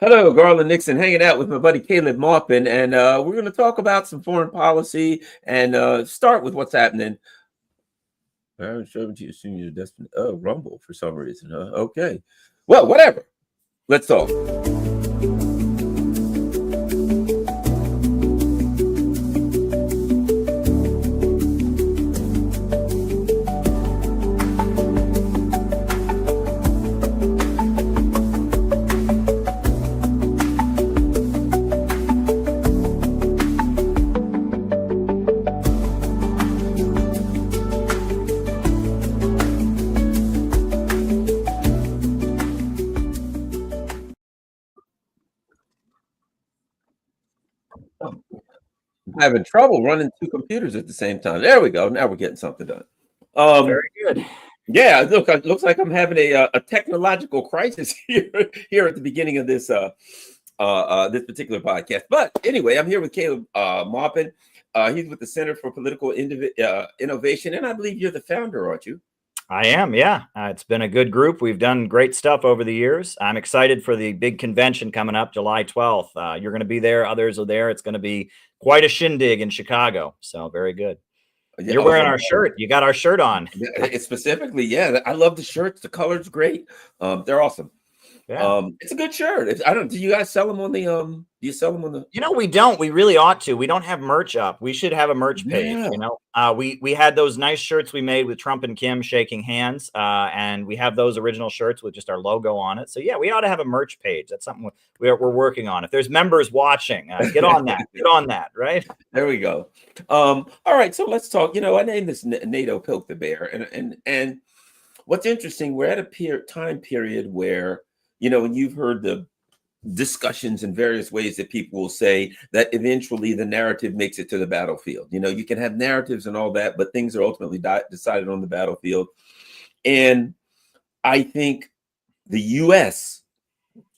Hello, Garland Nixon, hanging out with my buddy Caleb Maupin, and we're going to talk about some foreign policy and start with what's happening. I'm sure you assume you're destined. Oh, Rumble for some reason. Huh? Okay. Well, whatever. Let's talk. I'm having trouble running two computers at the same time. There we go. Now we're getting something done. Very good. Yeah, look, it looks like I'm having a technological crisis here at the beginning of this this particular podcast. But anyway, I'm here with Caleb Maupin. He's with the Center for Political Innovation, and I believe you're the founder, aren't you? I am, yeah. It's been a good group. We've done great stuff over the years. I'm excited for the big convention coming up July 12th. You're going to be there. Others are there. It's going to be quite a shindig in Chicago. So very good. Yeah, You're wearing our shirt. You got our shirt on. It's specifically, yeah. I love the shirts. The color's great. They're awesome. Yeah. It's a good shirt. I don't. Do you guys sell them on the? Do you sell them on the? You know, we don't. We really ought to. We don't have merch up. We should have a merch page. Yeah. You know, we had those nice shirts we made with Trump and Kim shaking hands, and we have those original shirts with just our logo on it. So yeah, we ought to have a merch page. That's something we're working on. If there's members watching, get on that. Get on that. Right. There we go. All right. So let's talk. You know, I named this NATO Poke the Bear, and what's interesting, we're at a time period where, you know, and you've heard the discussions in various ways that people will say that eventually the narrative makes it to the battlefield. You know, you can have narratives and all that, but things are ultimately decided on the battlefield. And I think the US,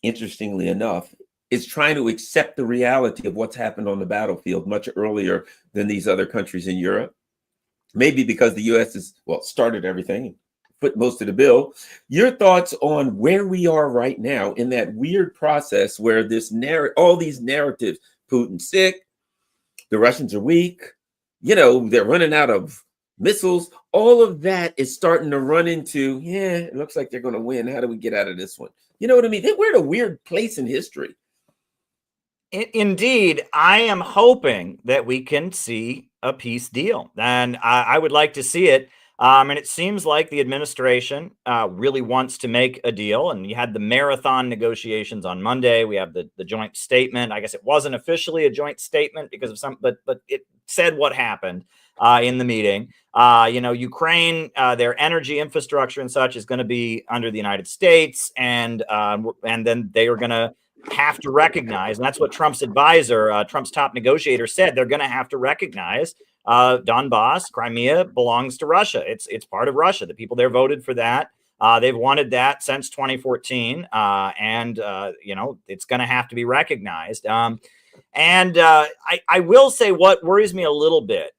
interestingly enough, is trying to accept the reality of what's happened on the battlefield much earlier than these other countries in Europe. Maybe because the US has, well, started everything, put most of the bill. Your thoughts on where we are right now in that weird process where this all these narratives, Putin's sick, the Russians are weak, you know, they're running out of missiles. All of that is starting to run into, yeah, it looks like they're going to win. How do we get out of this one? You know what I mean? We're in a weird place in history. Indeed, I am hoping that we can see a peace deal, and I would like to see it. And it seems like the administration really wants to make a deal. And you had the marathon negotiations on Monday. We have the joint statement. I guess it wasn't officially a joint statement because of but it said what happened in the meeting. You know, Ukraine, their energy infrastructure and such is going to be under the United States, and then they are going to have to recognize, and that's what Trump's advisor, Trump's top negotiator, said. They're going to have to recognize Donbass, Crimea belongs to Russia. It's part of Russia. The people there voted for that. They've wanted that since 2014, and you know, it's going to have to be recognized. I will say what worries me a little bit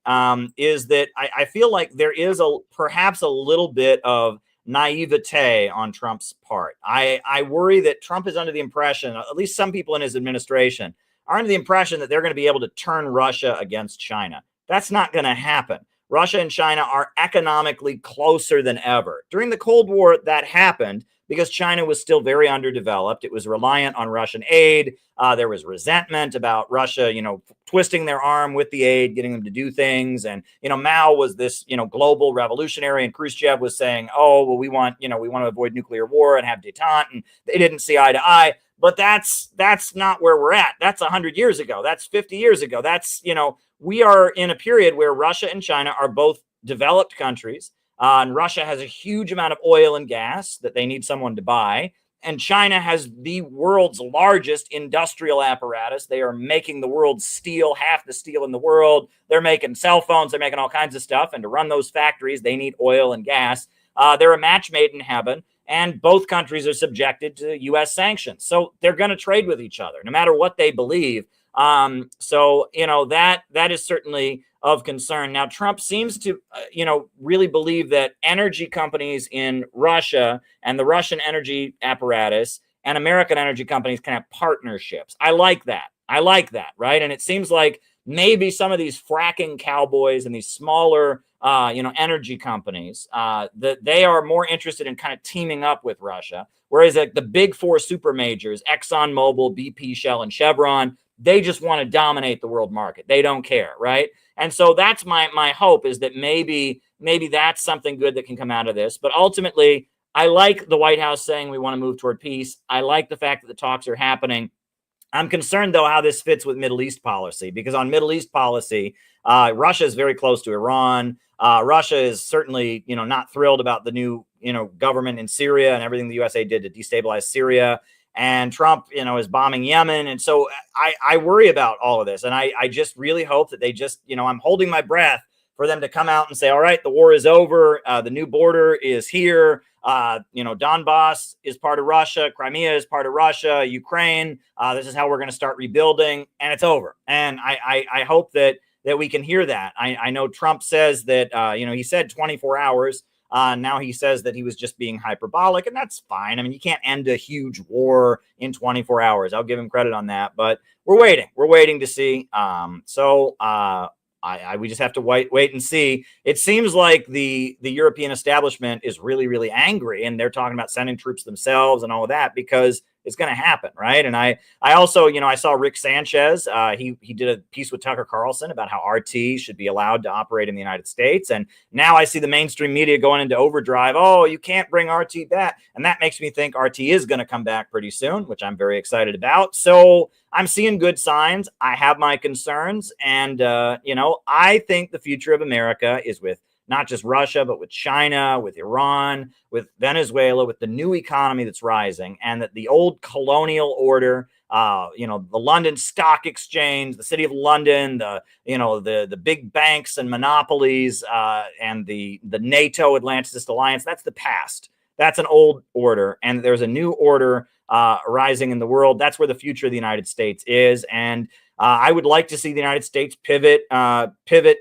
is that I feel like there is perhaps a little bit of naivete on Trump's part. I worry that Trump is under the impression, at least some people in his administration are under the impression, that they're going to be able to turn Russia against China. That's not going to happen. Russia and China are economically closer than ever. During the Cold War, that happened because China was still very underdeveloped. It was reliant on Russian aid. There was resentment about Russia, you know, twisting their arm with the aid, getting them to do things. And, you know, Mao was this, you know, global revolutionary, and Khrushchev was saying, oh, well, we want to avoid nuclear war and have détente. And they didn't see eye to eye. But that's not where we're at. That's 100 years ago. That's 50 years ago. That's, you know, we are in a period where Russia and China are both developed countries. And Russia has a huge amount of oil and gas that they need someone to buy. And China has the world's largest industrial apparatus. They are making the world's steel, half the steel in the world. They're making cell phones. They're making all kinds of stuff. And to run those factories, they need oil and gas. They're a match made in heaven. And both countries are subjected to U.S. sanctions. So they're going to trade with each other, no matter what they believe. So, you know, that is certainly of concern. Now, Trump seems to, really believe that energy companies in Russia and the Russian energy apparatus and American energy companies can have partnerships. I like that. I like that, right? And it seems like maybe some of these fracking cowboys and these smaller, energy companies, that they are more interested in kind of teaming up with Russia. Whereas like the big four super majors, ExxonMobil, BP, Shell, and Chevron, they just want to dominate the world market. They don't care, right? And so that's my hope, is that maybe that's something good that can come out of this. But ultimately, I like the White House saying we want to move toward peace. I like the fact that the talks are happening. I'm concerned, though, how this fits with Middle East policy, because on Middle East policy, Russia is very close to Iran. Russia is certainly, not thrilled about the new, government in Syria and everything the USA did to destabilize Syria. And Trump, is bombing Yemen. And so I worry about all of this. And I just really hope that they just, I'm holding my breath for them to come out and say, all right, the war is over. The new border is here. Donbass is part of Russia. Crimea is part of Russia. Ukraine. This is how we're going to start rebuilding, and it's over. And I hope that we can hear that. I know Trump says that, he said 24 hours. Now he says that he was just being hyperbolic, and that's fine. I mean, you can't end a huge war in 24 hours. I'll give him credit on that, but we're waiting. We're waiting to see. We just have to wait and see. It seems like the European establishment is really, really angry, and they're talking about sending troops themselves and all of that because it's going to happen, right? And I also, I saw Rick Sanchez. He did a piece with Tucker Carlson about how RT should be allowed to operate in the United States, and now I see the mainstream media going into overdrive. Oh, you can't bring RT back, and that makes me think RT is going to come back pretty soon, which I'm very excited about. So I'm seeing good signs. I have my concerns, and I think the future of America is with not just Russia, but with China, with Iran, with Venezuela, with the new economy that's rising, and that the old colonial order, the London Stock Exchange, the City of London, the big banks and monopolies, and the NATO Atlanticist Alliance, that's the past. That's an old order, and there's a new order rising in the world. That's where the future of the United States is, and I would like to see the United States pivot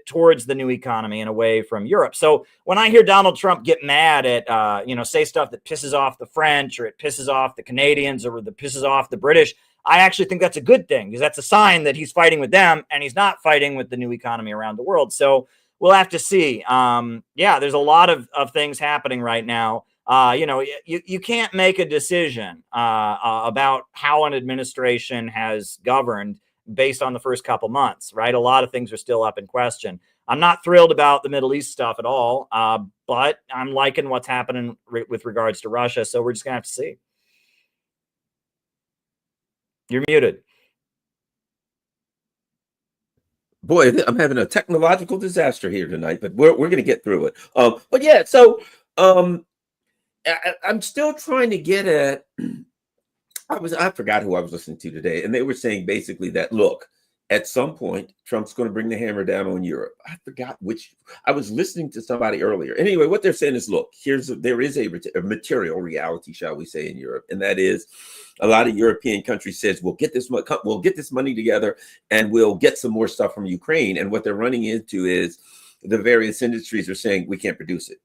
towards the new economy and away from Europe. So when I hear Donald Trump get mad at, say stuff that pisses off the French, or it pisses off the Canadians, or that pisses off the British, I actually think that's a good thing, because that's a sign that he's fighting with them and he's not fighting with the new economy around the world. So we'll have to see. There's a lot of things happening right now. You can't make a decision about how an administration has governed based on the first couple months, right? A lot of things are still up in question. I'm not thrilled about the Middle East stuff at all, but I'm liking what's happening with regards to Russia. So we're just gonna have to see. You're muted. Boy, I'm having a technological disaster here tonight, but we're going to get through it. But yeah, so I'm still trying to get at. I forgot who I was listening to today, and they were saying basically that, look, at some point Trump's going to bring the hammer down on Europe. I forgot which. I was listening to somebody earlier. Anyway, what they're saying is, look, there is a material reality, shall we say, in Europe, and that is a lot of European countries says we'll get this money together and we'll get some more stuff from Ukraine. And what they're running into is the various industries are saying we can't produce it.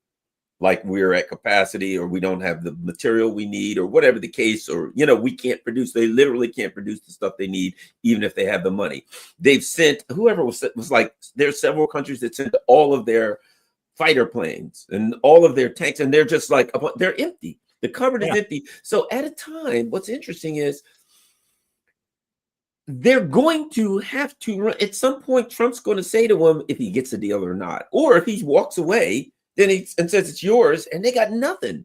Like we're at capacity, or we don't have the material we need, or whatever the case, or, we can't produce. They literally can't produce the stuff they need, even if they have the money. They've sent, whoever was like, there's several countries that sent all of their fighter planes and all of their tanks, and they're just like, they're empty. The cupboard is empty. So at a time, what's interesting is they're going to have to run. At some point, Trump's going to say to them if he gets a deal or not, or if he walks away, then and says it's yours, and they got nothing.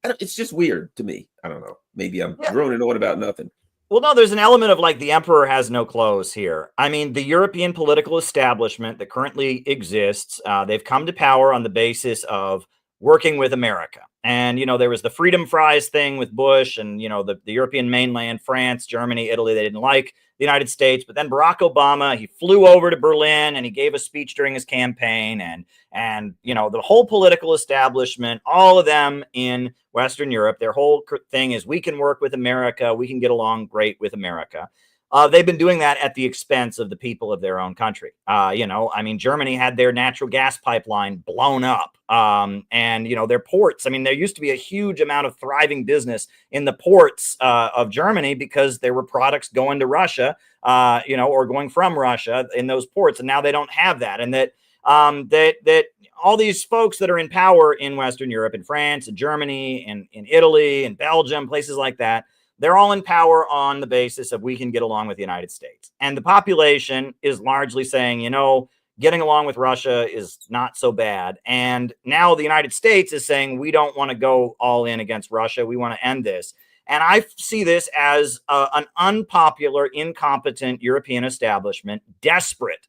It's just weird to me. I don't know. Maybe I'm droning on about nothing. Well, no, there's an element of like the emperor has no clothes here. I mean, the European political establishment that currently exists, they've come to power on the basis of working with America. And, there was the freedom fries thing with Bush, and, the European mainland, France, Germany, Italy, they didn't like the United States. But then Barack Obama, he flew over to Berlin and he gave a speech during his campaign, and the whole political establishment, all of them in Western Europe, their whole thing is we can work with America. We can get along great with America. they've been doing that at the expense of the people of their own country. Germany had their natural gas pipeline blown up, and their ports. I mean, there used to be a huge amount of thriving business in the ports of Germany because there were products going to Russia, or going from Russia in those ports, and now they don't have that, and that all these folks that are in power in Western Europe, in France, and Germany, and in Italy, and Belgium, places like that. They're all in power on the basis of we can get along with the United States. And the population is largely saying, getting along with Russia is not so bad. And now the United States is saying, we don't want to go all in against Russia. We want to end this. And I see this as an unpopular, incompetent European establishment, desperate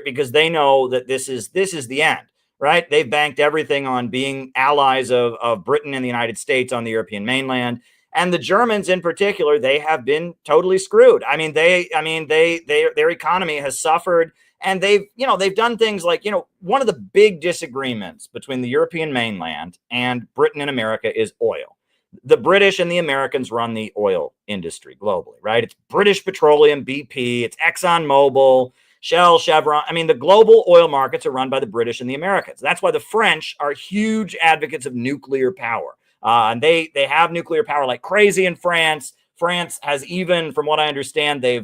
because they know that this is the end, right? They've banked everything on being allies of Britain and the United States on the European mainland. And the Germans in particular, they have been totally screwed. Their economy has suffered, and they've done things like, one of the big disagreements between the European mainland and Britain and America is oil. The British and the Americans run the oil industry globally, right? It's British Petroleum, BP, it's ExxonMobil, Shell, Chevron. I mean, the global oil markets are run by the British and the Americans. That's why the French are huge advocates of nuclear power. And they have nuclear power like crazy in France. France has even, from what I understand, they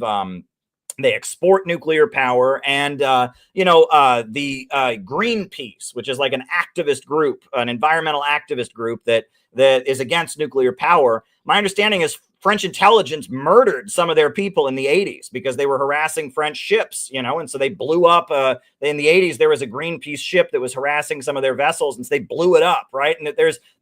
export nuclear power. And the Greenpeace, which is like an activist group, an environmental activist group that is against nuclear power. My understanding is French intelligence murdered some of their people in the 80s because they were harassing French ships, and so they blew up. In the 80s, there was a Greenpeace ship that was harassing some of their vessels, and so they blew it up, right? And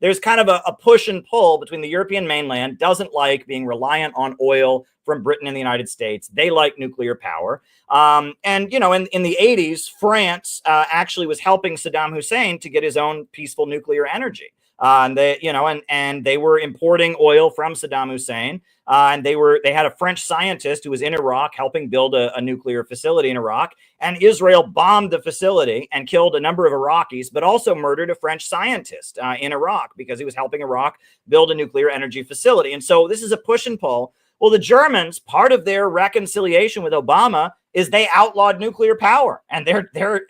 there's kind of a push and pull between the European mainland, doesn't like being reliant on oil from Britain and the United States. They like nuclear power. In the 80s, France actually was helping Saddam Hussein to get his own peaceful nuclear energy. And they were importing oil from Saddam Hussein. And they had a French scientist who was in Iraq helping build a nuclear facility in Iraq. And Israel bombed the facility and killed a number of Iraqis, but also murdered a French scientist in Iraq because he was helping Iraq build a nuclear energy facility. And so this is a push and pull. Well, the Germans, part of their reconciliation with Obama is they outlawed nuclear power. And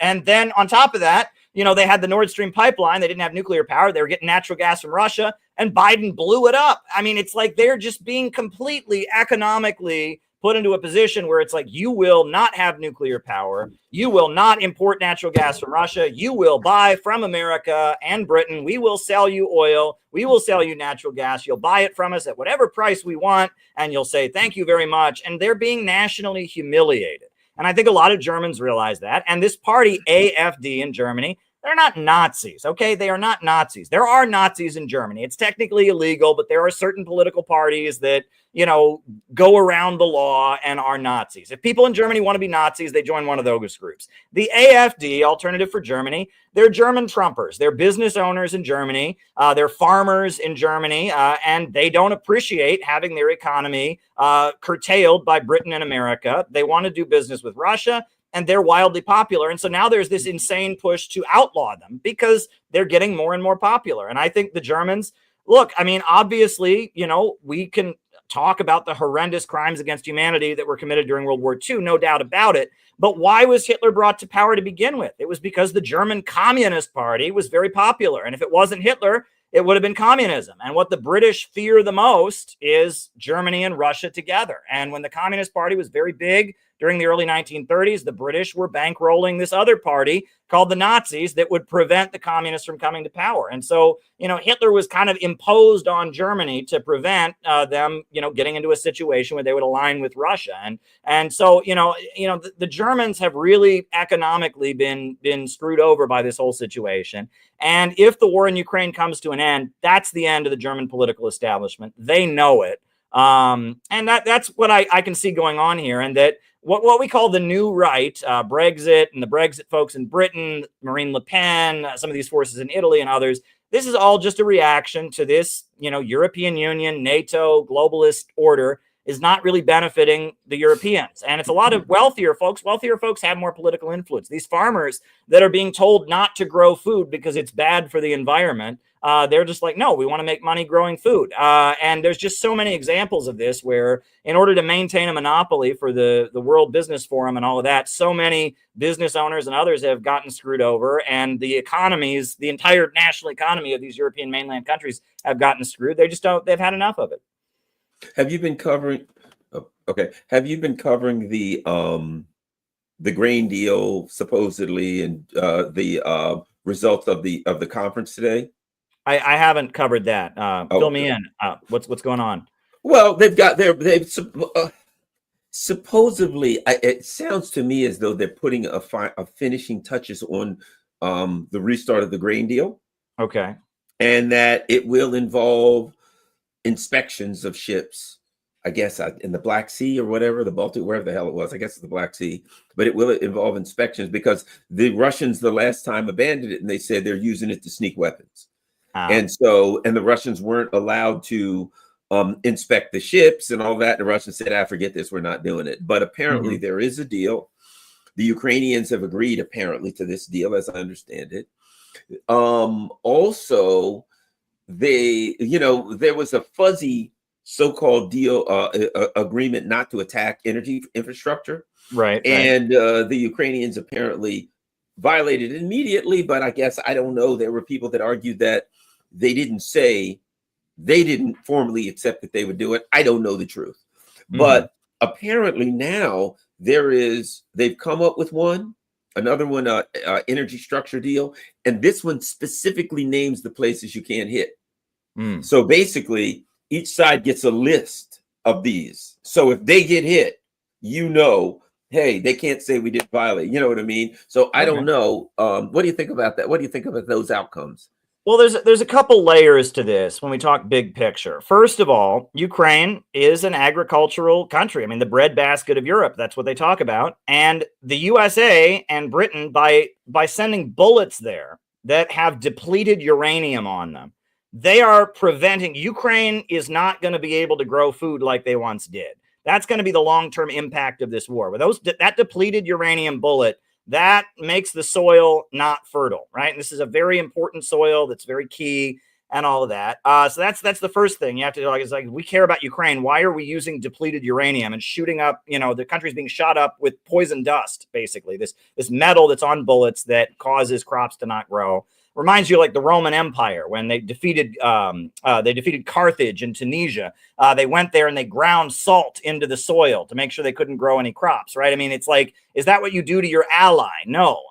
and then on top of that, they had the Nord Stream pipeline. They didn't have nuclear power. They were getting natural gas from Russia, and Biden blew it up. I mean, it's like they're just being completely economically put into a position where it's like, you will not have nuclear power. You will not import natural gas from Russia. You will buy from America and Britain. We will sell you oil. We will sell you natural gas. You'll buy it from us at whatever price we want, and you'll say, thank you very much. And they're being nationally humiliated. And I think a lot of Germans realize that. And this party, AfD in Germany, they're not Nazis, okay? They are not Nazis. There are Nazis in Germany. It's technically illegal, but there are certain political parties that, go around the law and are Nazis. If people in Germany want to be Nazis, they join one of those groups. The AfD, Alternative for Germany, they're German Trumpers. They're business owners in Germany. They're farmers in Germany, and they don't appreciate having their economy curtailed by Britain and America. They want to do business with Russia, and they're wildly popular. And so now there's this insane push to outlaw them because they're getting more and more popular. And I think the Germans, look, I mean, obviously, we can talk about the horrendous crimes against humanity that were committed during World War II, no doubt about it. But why was Hitler brought to power to begin with? It was because the German Communist Party was very popular. And if it wasn't Hitler, it would have been communism. And what the British fear the most is Germany and Russia together. And when the Communist Party was very big during the early 1930s, the British were bankrolling this other party called the Nazis that would prevent the communists from coming to power. And so, Hitler was kind of imposed on Germany to prevent them, getting into a situation where they would align with Russia. And so, the Germans have really economically been screwed over by this whole situation. And if the war in Ukraine comes to an end, that's the end of the German political establishment. They know it. And that's what I can see going on here. And that what we call the new right, Brexit and the Brexit folks in Britain, Marine Le Pen, some of these forces in Italy and others, this is all just a reaction to this, European Union, NATO, globalist order is not really benefiting the Europeans. And it's a lot of wealthier folks. Wealthier folks have more political influence. These farmers that are being told not to grow food because it's bad for the environment, They're just like, no, we want to make money growing food. And there's just so many examples of this where in order to maintain a monopoly for the World Business Forum and all of that, so many business owners and others have gotten screwed over, and the economies, the entire national economy of these European mainland countries have gotten screwed. They've had enough of it. Have you been covering? Okay. Have you been covering the grain deal supposedly and the results of the conference today? I haven't covered that. Fill me in. What's going on? Well, they've supposedly. It sounds to me as though they're putting a finishing touches on the restart of the grain deal. Okay. And that it will involve inspections of ships, I guess, in the Black Sea or whatever, the Baltic, wherever the hell it was. I guess it's the Black Sea, but it will involve inspections because the Russians the last time abandoned it, and they said they're using it to sneak weapons. And the Russians weren't allowed to inspect the ships and all that. The Russians said, forget this, we're not doing it. But apparently there is a deal. The Ukrainians have agreed apparently to this deal, as I understand it. Also, there was a fuzzy so-called deal agreement not to attack energy infrastructure. Right. And the Ukrainians apparently violated it immediately, but I guess, I don't know, there were people that argued that they didn't formally accept that they would do it. I don't know the truth. But apparently now they've come up with another one, energy structure deal. And this one specifically names the places you can't hit. So basically, each side gets a list of these. So if they get hit, hey, they can't say we didn't violate. You know what I mean? So I don't know. What do you think about that? What do you think about those outcomes? Well, there's a couple layers to this when we talk big picture. First of all, Ukraine is an agricultural country. I mean, the breadbasket of Europe, that's what they talk about. And the USA and Britain, by sending bullets there that have depleted uranium on them, they are preventing. Ukraine is not going to be able to grow food like they once did. That's going to be the long-term impact of this war. With that depleted uranium bullet, that makes the soil not fertile, right? And this is a very important soil that's very key and all of that. So that's the first thing you have to do. Is like, we care about Ukraine. Why are we using depleted uranium and shooting up? The country's being shot up with poison dust, basically. This metal that's on bullets that causes crops to not grow. Reminds you like the Roman Empire when they defeated Carthage in Tunisia. They went there and they ground salt into the soil to make sure they couldn't grow any crops, right? I mean, it's like, is that what you do to your ally? No.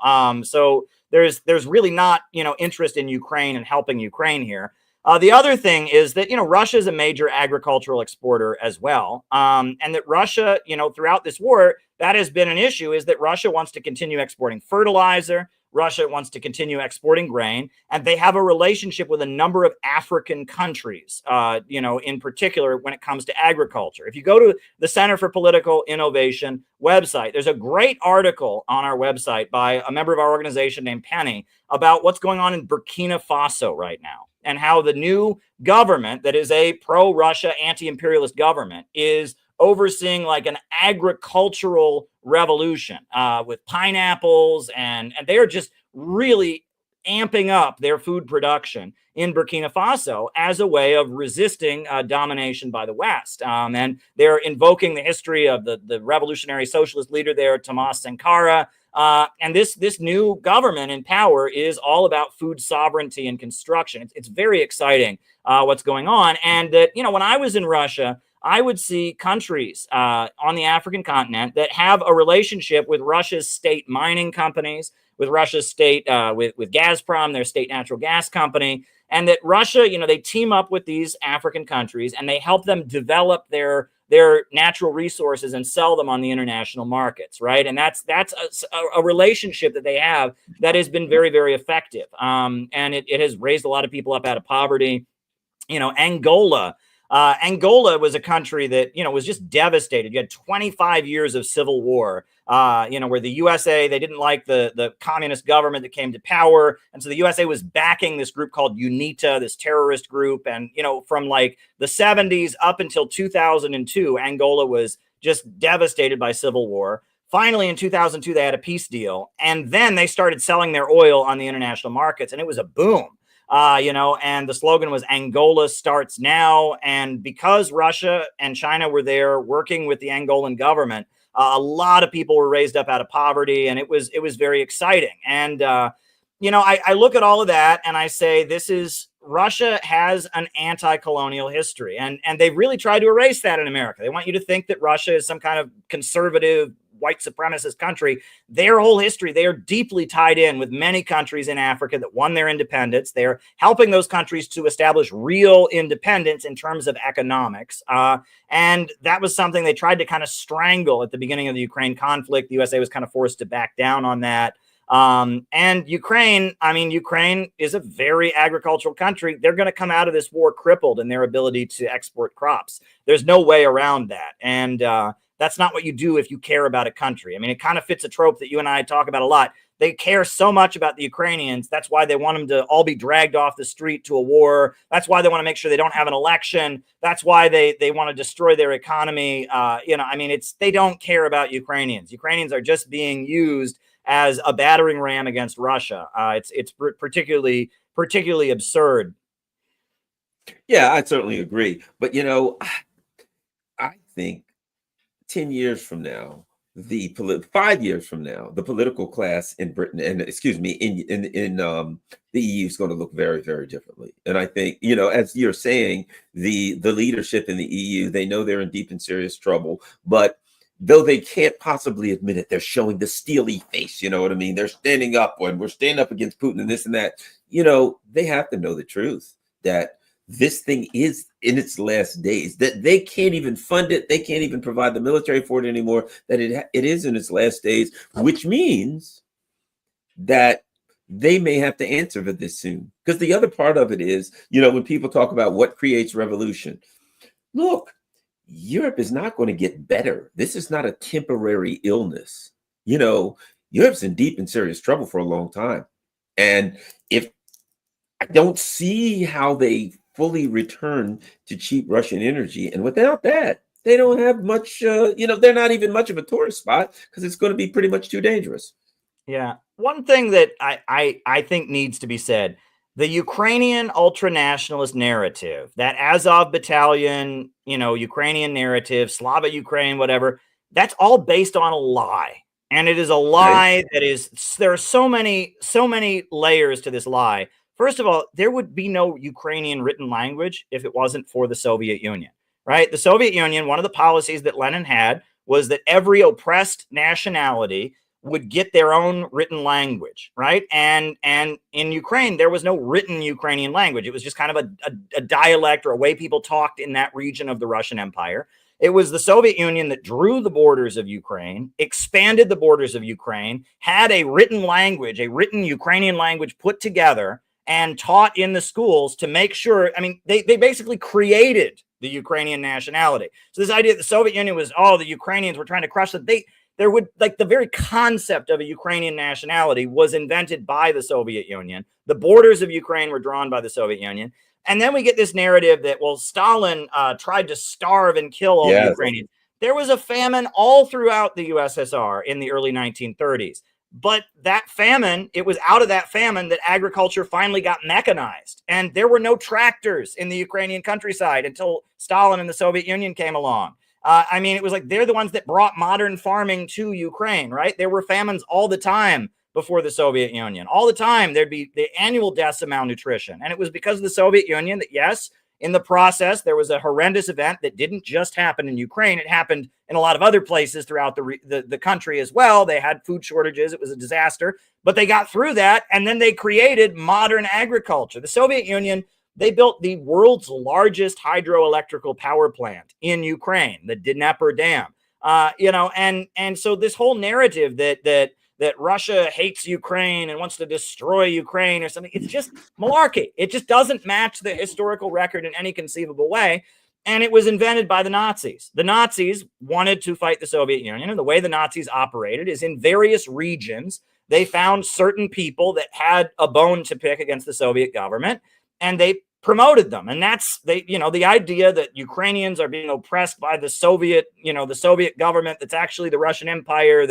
So there's really not interest in Ukraine and helping Ukraine here. The other thing is that Russia is a major agricultural exporter as well, and that Russia, throughout this war, that has been an issue. Is that Russia wants to continue exporting fertilizer. Russia wants to continue exporting grain, and they have a relationship with a number of African countries, in particular when it comes to agriculture. If you go to the Center for Political Innovation website, there's a great article on our website by a member of our organization named Penny about what's going on in Burkina Faso right now and how the new government that is a pro-Russia, anti-imperialist government is overseeing like an agricultural revolution with pineapples, and they are just really amping up their food production in Burkina Faso as a way of resisting domination by the West. And they're invoking the history of the revolutionary socialist leader there, Thomas Sankara. And this new government in power is all about food sovereignty and construction. It's very exciting what's going on. And that, when I was in Russia, I would see countries on the African continent that have a relationship with Russia's state mining companies, with Russia's state, with Gazprom, their state natural gas company, and that Russia, they team up with these African countries and they help them develop their natural resources and sell them on the international markets, right? And that's a relationship that they have that has been very, very effective. And it has raised a lot of people up out of poverty. Angola. Angola was a country that, was just devastated. You had 25 years of civil war, where the USA, they didn't like the communist government that came to power. And so the USA was backing this group called UNITA, this terrorist group. And, from like the 70s up until 2002, Angola was just devastated by civil war. Finally, in 2002, they had a peace deal. And then they started selling their oil on the international markets, and it was a boom. and the slogan was Angola starts now. And because Russia and China were there working with the Angolan government, a lot of people were raised up out of poverty, and it was very exciting. And I look at all of that and I say, Russia has an anti-colonial history, and they've really tried to erase that in America. They want you to think that Russia is some kind of conservative white supremacist country. Their whole history, they are deeply tied in with many countries in Africa that won their independence. They're helping those countries to establish real independence in terms of economics. And that was something they tried to kind of strangle at the beginning of the Ukraine conflict. The USA was kind of forced to back down on that. And Ukraine is a very agricultural country. They're going to come out of this war crippled in their ability to export crops. There's no way around that. And that's not what you do if you care about a country. I mean, it kind of fits a trope that you and I talk about a lot. They care so much about the Ukrainians. That's why they want them to all be dragged off the street to a war. That's why they want to make sure they don't have an election. That's why they want to destroy their economy. They don't care about Ukrainians. Ukrainians are just being used as a battering ram against Russia. It's particularly absurd. Yeah, I certainly agree. But I think 10 years from now, 5 years from now, the political class in Britain and in the EU is going to look very, very differently. And I think, as you're saying, the leadership in the EU, they know they're in deep and serious trouble, but though they can't possibly admit it, they're showing the steely face. You know what I mean? They're standing up when we're standing up against Putin and this and that. They have to know the truth that this thing is in its last days, that they can't even fund it. They can't even provide the military for it anymore, that it is in its last days, which means that they may have to answer for this soon. Because the other part of it is, when people talk about what creates revolution, look, Europe is not going to get better. This is not a temporary illness. Europe's in deep and serious trouble for a long time. And if I don't see how they fully return to cheap Russian energy, and without that, they don't have much, they're not even much of a tourist spot because it's going to be pretty much too dangerous. Yeah. One thing that I think needs to be said, the Ukrainian ultranationalist narrative, that Azov battalion, Ukrainian narrative, Slava Ukraine, whatever, that's all based on a lie. And it is a lie there are so many layers to this lie. First of all, there would be no Ukrainian written language if it wasn't for the Soviet Union, right? The Soviet Union, one of the policies that Lenin had was that every oppressed nationality would get their own written language, right? And in Ukraine, there was no written Ukrainian language. It was just kind of a dialect or a way people talked in that region of the Russian Empire. It was the Soviet Union that drew the borders of Ukraine, expanded the borders of Ukraine, had a written language, a written Ukrainian language put together and taught in the schools to make sure, they basically created the Ukrainian nationality. So this idea that the Soviet Union was, the Ukrainians were trying to crush them, the very concept of a Ukrainian nationality was invented by the Soviet Union. The borders of Ukraine were drawn by the Soviet Union. And then we get this narrative that, Stalin tried to starve and kill all the Ukrainians. There was a famine all throughout the USSR in the early 1930s. But that famine, it was out of that famine that agriculture finally got mechanized. And there were no tractors in the Ukrainian countryside until Stalin and the Soviet Union came along. It was like they're the ones that brought modern farming to Ukraine, right? There were famines all the time before the Soviet Union. All the time, there'd be the annual deaths of malnutrition. And it was because of the Soviet Union that, yes, in the process, there was a horrendous event that didn't just happen in Ukraine. It happened in a lot of other places throughout the country as well. They had food shortages. It was a disaster. But they got through that, and then they created modern agriculture. The Soviet Union, they built the world's largest hydroelectrical power plant in Ukraine, the Dnieper Dam. And so this whole narrative that Russia hates Ukraine and wants to destroy Ukraine or something, it's just malarkey. It just doesn't match the historical record in any conceivable way. And it was invented by the Nazis. The Nazis wanted to fight the Soviet Union, and the way the Nazis operated is in various regions. They found certain people that had a bone to pick against the Soviet government, and they promoted them. And that's the idea that Ukrainians are being oppressed by the Soviet government that's actually the Russian Empire,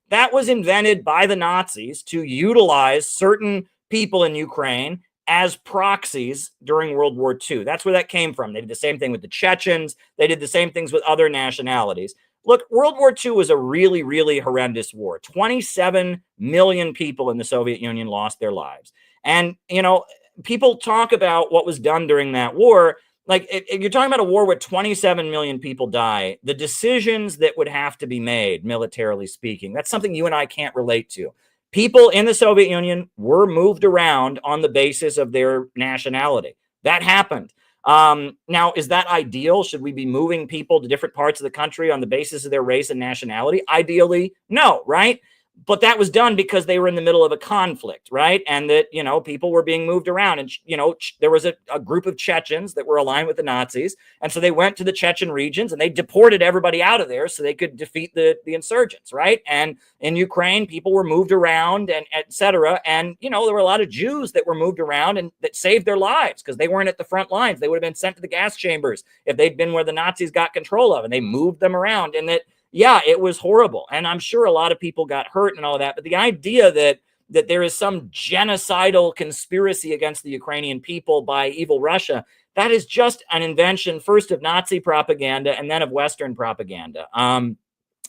that was invented by the Nazis to utilize certain people in Ukraine as proxies during World War II. That's where that came from. They did the same thing with the Chechens. They did the same things with other nationalities. Look, World War II was a really, really horrendous war. 27 million people in the Soviet Union lost their lives. And, you know, people talk about what was done during that war. Like, if you're talking about a war where 27 million people die, the decisions that would have to be made, militarily speaking, that's something you and I can't relate to. People in the Soviet Union were moved around on the basis of their nationality. That happened. Now, is that ideal? Should we be moving people to different parts of the country on the basis of their race and nationality? Ideally, no, right? But that was done because they were in the middle of a conflict, right? And that, you know, people were being moved around. And, you know, there was a group of Chechens that were aligned with the Nazis. And so they went to the Chechen regions and they deported everybody out of there so they could defeat the insurgents, right? And in Ukraine, people were moved around and et cetera. And, you know, there were a lot of Jews that were moved around and that saved their lives because they weren't at the front lines. They would have been sent to the gas chambers if they'd been where the Nazis got control of, and they moved them around. And that, yeah, it was horrible. And I'm sure a lot of people got hurt and all of that. But the idea that there is some genocidal conspiracy against the Ukrainian people by evil Russia, that is just an invention, first of Nazi propaganda and then of Western propaganda.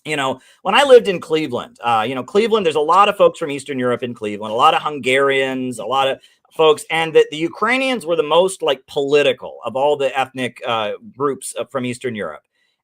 You know, when I lived in Cleveland, Cleveland, there's a lot of folks from Eastern Europe in Cleveland, a lot of Hungarians, a lot of folks, and that the Ukrainians were the most like political of all the ethnic groups from Eastern Europe.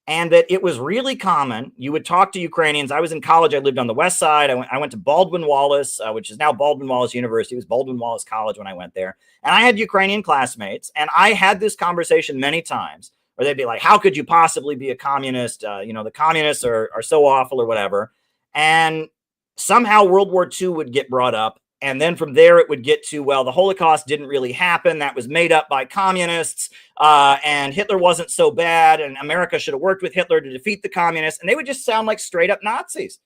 And that it was really common. You would talk to Ukrainians. I was in college. I lived on the west side. I went to Baldwin Wallace, which is now Baldwin Wallace University. It was Baldwin Wallace College when I went there. And I had Ukrainian classmates. And I had this conversation many times where they'd be like, how could you possibly be a communist? The communists are so awful or whatever. And somehow World War II would get brought up. And then from there, it would get to, well, the Holocaust didn't really happen. That was made up by communists. And Hitler wasn't so bad. And America should have worked with Hitler to defeat the communists. And they would just sound like straight up Nazis.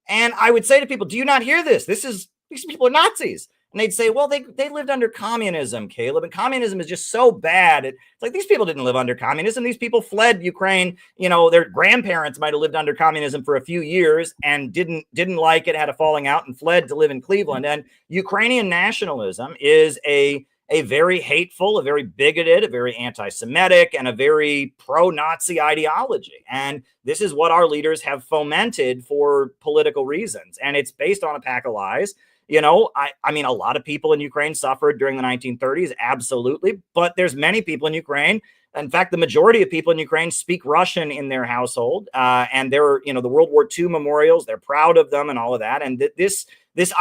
And I would say to people, do you not hear this? These people are Nazis. And they'd say, well, they lived under communism, Caleb. And communism is just so bad. It's like these people didn't live under communism. These people fled Ukraine. You know, their grandparents might have lived under communism for a few years and didn't like it, had a falling out, and fled to live in Cleveland. And Ukrainian nationalism is a very hateful, a very bigoted, a very anti-Semitic, and a very pro-Nazi ideology. And this is what our leaders have fomented for political reasons. And it's based on a pack of lies. You know, I mean, a lot of people in Ukraine suffered during the 1930s, absolutely. But there's many people in Ukraine. In fact, the majority of people in Ukraine speak Russian in their household. And they're, you know, the World War II memorials, they're proud of them and all of that. And this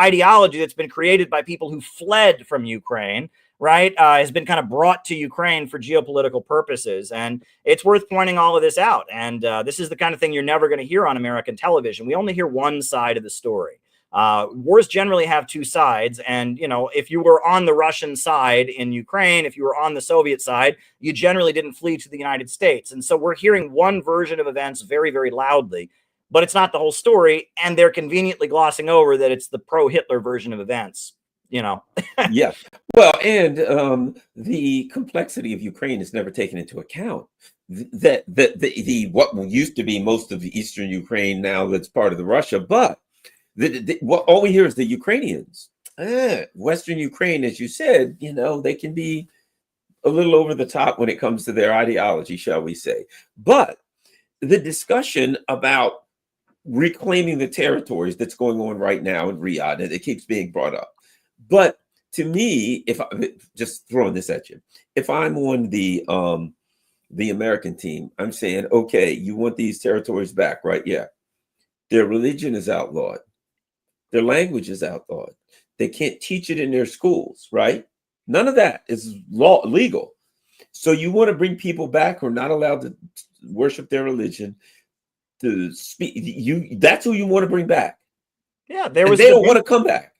ideology that's been created by people who fled from Ukraine, right, has been kind of brought to Ukraine for geopolitical purposes. And it's worth pointing all of this out. And this is the kind of thing you're never going to hear on American television. We only hear one side of the story. Wars generally have two sides. And, you know, if you were on the Russian side in Ukraine, if you were on the Soviet side, you generally didn't flee to the United States. And so we're hearing one version of events very, very loudly, but it's not the whole story. And they're conveniently glossing over that it's the pro-Hitler version of events, you know. Yeah. Well, and the complexity of Ukraine is never taken into account. That the what used to be most of the Eastern Ukraine now that's part of the Russia, but what all we hear is the Ukrainians. Western Ukraine, as you said, you know, they can be a little over the top when it comes to their ideology, shall we say. But the discussion about reclaiming the territories that's going on right now in Riyadh, and it keeps being brought up. But to me, if I just throwing this at you, if I'm on the American team, I'm saying, okay, you want these territories back, right? Yeah. Their religion is outlawed. Their language is outlawed. They can't teach it in their schools, right? None of that is legal. So you want to bring people back who are not allowed to worship their religion, to speak. That's who you want to bring back. Yeah, they don't want to come back.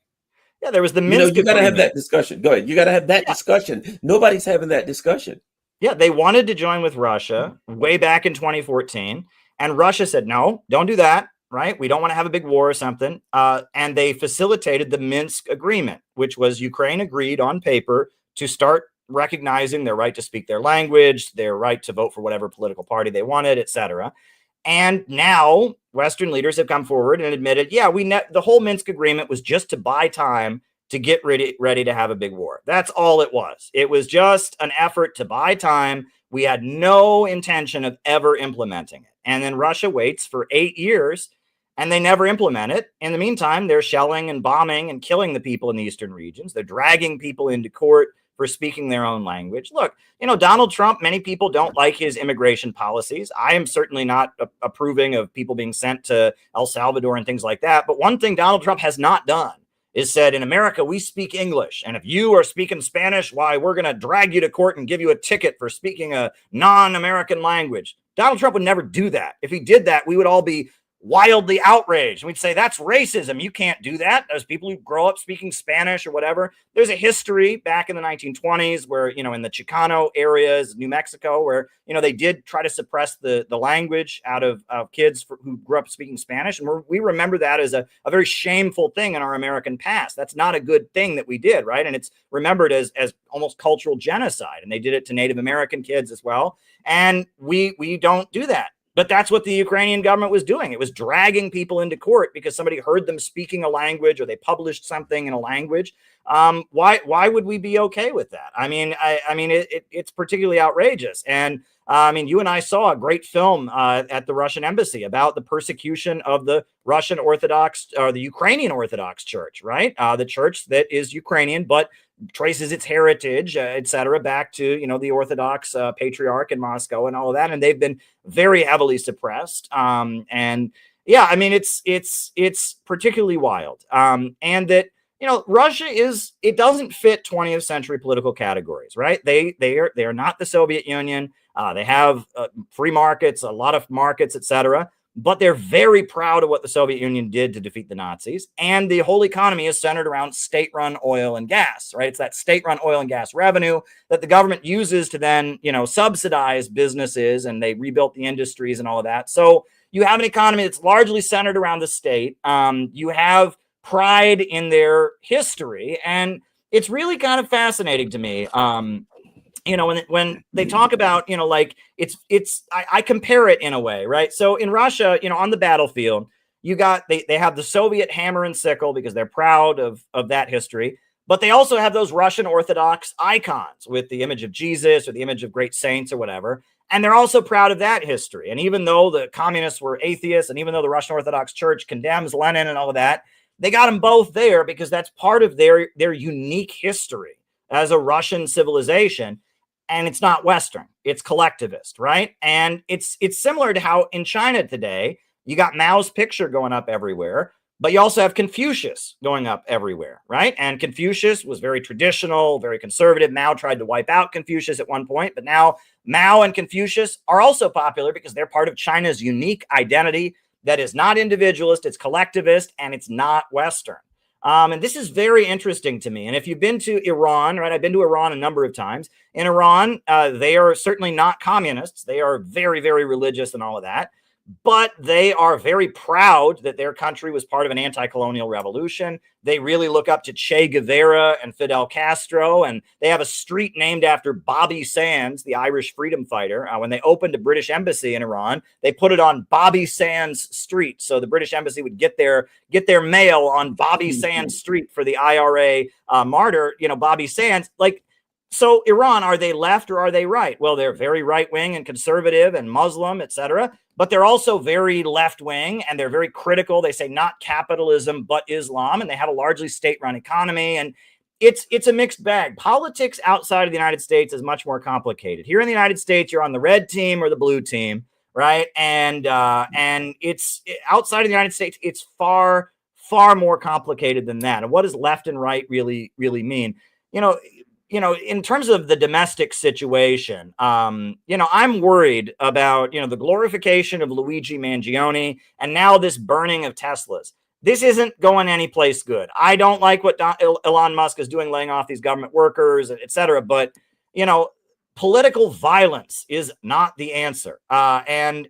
Yeah, there was the Minsk. You got to have that discussion. Go ahead. You got to have that discussion. Nobody's having that discussion. Yeah, they wanted to join with Russia way back in 2014, and Russia said, no, don't do that. Right? We don't want to have a big war or something. And they facilitated the Minsk agreement, which was Ukraine agreed on paper to start recognizing their right to speak their language, their right to vote for whatever political party they wanted, etc. And now Western leaders have come forward and admitted, yeah, the whole Minsk agreement was just to buy time to get ready to have a big war. That's all it was. It was just an effort to buy time. We had no intention of ever implementing it. And then Russia waits for 8 years and they never implement it. In the meantime, they're shelling and bombing and killing the people in the eastern regions. They're dragging people into court for speaking their own language. Look, Donald Trump, many people don't like his immigration policies. I am certainly not approving of people being sent to El Salvador and things like that. But one thing Donald Trump has not done is said, in America, we speak English. And if you are speaking Spanish, why, we're going to drag you to court and give you a ticket for speaking a non-American language. Donald Trump would never do that. If he did that, we would all be wildly outraged. We'd say, that's racism. You can't do that. There's people who grow up speaking Spanish or whatever. There's a history back in the 1920s where, in the Chicano areas, New Mexico, where, they did try to suppress the language out of kids who grew up speaking Spanish. And we remember that as a very shameful thing in our American past. That's not a good thing that we did, right? And it's remembered as almost cultural genocide. And they did it to Native American kids as well. And we don't do that. But that's what the Ukrainian government was doing. It was dragging people into court because somebody heard them speaking a language or they published something in a language. Why would we be okay with that? It's particularly outrageous. And you and I saw a great film at the Russian embassy about the persecution of the Russian Orthodox or the Ukrainian Orthodox Church, right? The church that is Ukrainian, but traces its heritage, et cetera, back to, the Orthodox patriarch in Moscow and all of that. And they've been very heavily suppressed. It's particularly wild. And that, Russia it doesn't fit 20th century political categories, right? They are not the Soviet Union. They have free markets, a lot of markets, et cetera. But they're very proud of what the Soviet Union did to defeat the Nazis. And the whole economy is centered around state-run oil and gas, right? It's that state-run oil and gas revenue that the government uses to then, subsidize businesses, and they rebuilt the industries and all of that. So you have an economy that's largely centered around the state. You have pride in their history. And it's really kind of fascinating to me. When they talk about, I compare it in a way, right? So in Russia, on the battlefield, they have the Soviet hammer and sickle because they're proud of that history. But they also have those Russian Orthodox icons with the image of Jesus or the image of great saints or whatever. And they're also proud of that history. And even though the communists were atheists, and even though the Russian Orthodox Church condemns Lenin and all of that, they got them both there because that's part of their unique history as a Russian civilization. And it's not Western, it's collectivist, right? And it's similar to how in China today, you got Mao's picture going up everywhere, but you also have Confucius going up everywhere, right? And Confucius was very traditional, very conservative. Mao tried to wipe out Confucius at one point, but now Mao and Confucius are also popular because they're part of China's unique identity that is not individualist, it's collectivist, and it's not Western. And this is very interesting to me. And if you've been to Iran, right, I've been to Iran a number of times. In Iran, they are certainly not communists. They are very, very religious and all of that. But they are very proud that their country was part of an anti-colonial revolution. They really look up to Che Guevara and Fidel Castro, and they have a street named after Bobby Sands, the Irish freedom fighter. When they opened a British embassy in Iran, they put it on Bobby Sands Street, so the British embassy would get their mail on Bobby Sands Street for the IRA martyr, Bobby Sands. So Iran, are they left or are they right? Well, they're very right-wing and conservative and Muslim, et cetera. But they're also very left-wing and they're very critical. They say not capitalism, but Islam. And they have a largely state-run economy. And it's a mixed bag. Politics outside of the United States is much more complicated. Here in the United States, you're on the red team or the blue team, right? And it's outside of the United States, it's far, far more complicated than that. And what does left and right really, really mean? In terms of the domestic situation, I'm worried about, the glorification of Luigi Mangione and now this burning of Teslas. This isn't going anyplace good. I don't like what Elon Musk is doing, laying off these government workers, et cetera. But, political violence is not the answer. And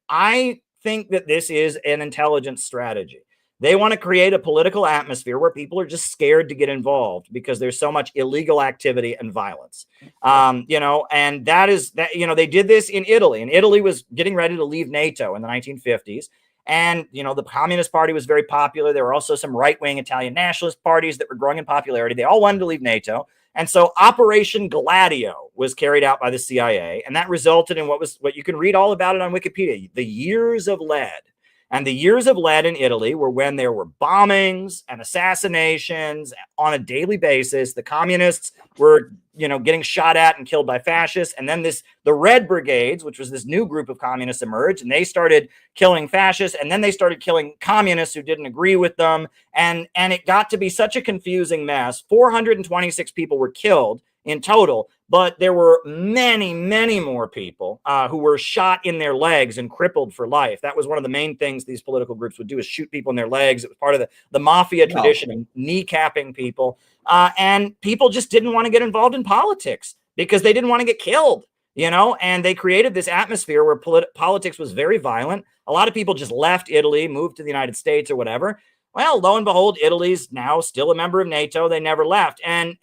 I think that this is an intelligence strategy. They want to create a political atmosphere where people are just scared to get involved because there's so much illegal activity and violence. And that is that, they did this in Italy, and Italy was getting ready to leave NATO in the 1950s. And, the Communist Party was very popular. There were also some right-wing Italian nationalist parties that were growing in popularity. They all wanted to leave NATO. And so Operation Gladio was carried out by the CIA, and that resulted in what you can read all about it on Wikipedia, the Years of Lead. And the Years of Lead in Italy were when there were bombings and assassinations on a daily basis. The communists were, getting shot at and killed by fascists. And then the Red Brigades, which was this new group of communists, emerged, and they started killing fascists. And then they started killing communists who didn't agree with them. And it got to be such a confusing mess. 426 people were killed in total, but there were many, many more people who were shot in their legs and crippled for life. That was one of the main things these political groups would do, is shoot people in their legs. It was part of the mafia tradition of kneecapping people. And people just didn't want to get involved in politics because they didn't want to get killed, and they created this atmosphere where politics was very violent. A lot of people just left Italy, moved to the United States or whatever. Well, lo and behold, Italy's now still a member of NATO. They never left. And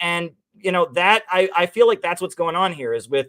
that I feel like that's what's going on here is with,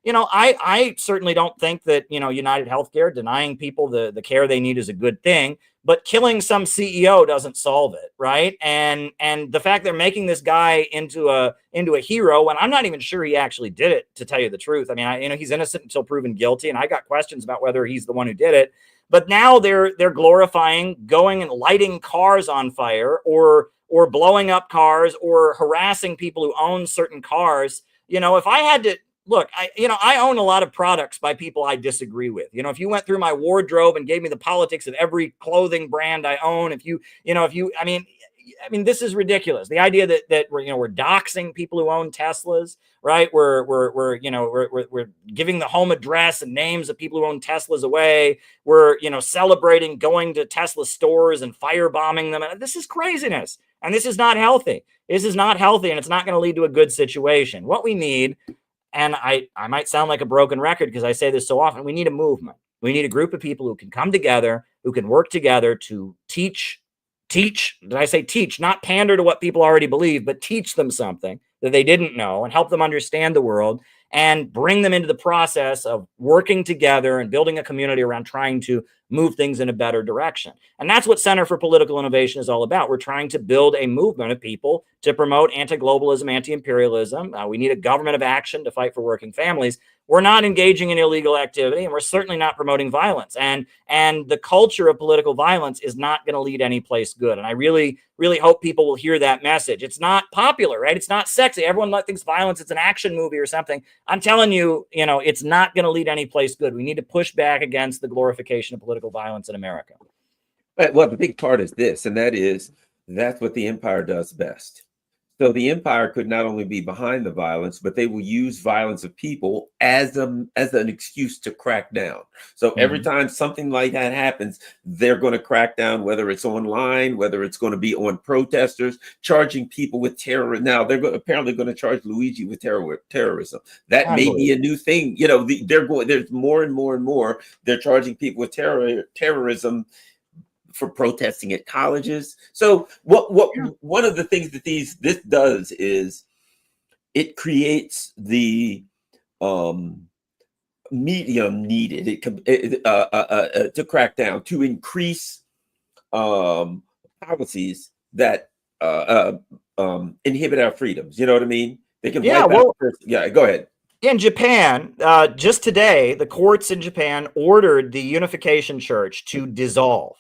I certainly don't think that, United Healthcare, denying people the care they need is a good thing, but killing some CEO doesn't solve it. Right. And the fact they're making this guy into a hero when I'm not even sure he actually did it, to tell you the truth. I mean, he's innocent until proven guilty. And I got questions about whether he's the one who did it. But now they're glorifying going and lighting cars on fire or blowing up cars or harassing people who own certain cars. If I had to look, I own a lot of products by people I disagree with. If you went through my wardrobe and gave me the politics of every clothing brand I own, I mean, this is ridiculous. The idea that we're doxing people who own Teslas, right? We're giving the home address and names of people who own Teslas away. We're, celebrating going to Tesla stores and firebombing them. And this is craziness. And this is not healthy. This is not healthy, and it's not going to lead to a good situation. What we need, and I might sound like a broken record because I say this so often, we need a movement. We need a group of people who can come together, who can work together to teach, did I say teach, not pander to what people already believe, but teach them something that they didn't know and help them understand the world and bring them into the process of working together and building a community around trying to move things in a better direction. And that's what Center for Political Innovation is all about. We're trying to build a movement of people to promote anti-globalism, anti-imperialism. We need a government of action to fight for working families. We're not engaging in illegal activity, and we're certainly not promoting violence. And the culture of political violence is not going to lead any place good. And I really, really hope people will hear that message. It's not popular, right? It's not sexy. Everyone thinks violence, it's an action movie or something. I'm telling you, it's not going to lead any place good. We need to push back against the glorification of political violence in America. Well, the big part is this, and that's what the empire does best. So the empire could not only be behind the violence, but they will use violence of people as an excuse to crack down. So every time something like that happens, they're going to crack down, whether it's online, whether it's going to be on protesters, charging people with terror. Now they're apparently going to charge Luigi with terrorism. That may be a new thing. There's more and more and more. They're charging people with terrorism for protesting at colleges. So one of the things that this does is it creates the medium needed to crack down, to increase policies that inhibit our freedoms. You know what I mean? They can wipe out. Yeah, go ahead. In Japan, just today, the courts in Japan ordered the Unification Church to dissolve.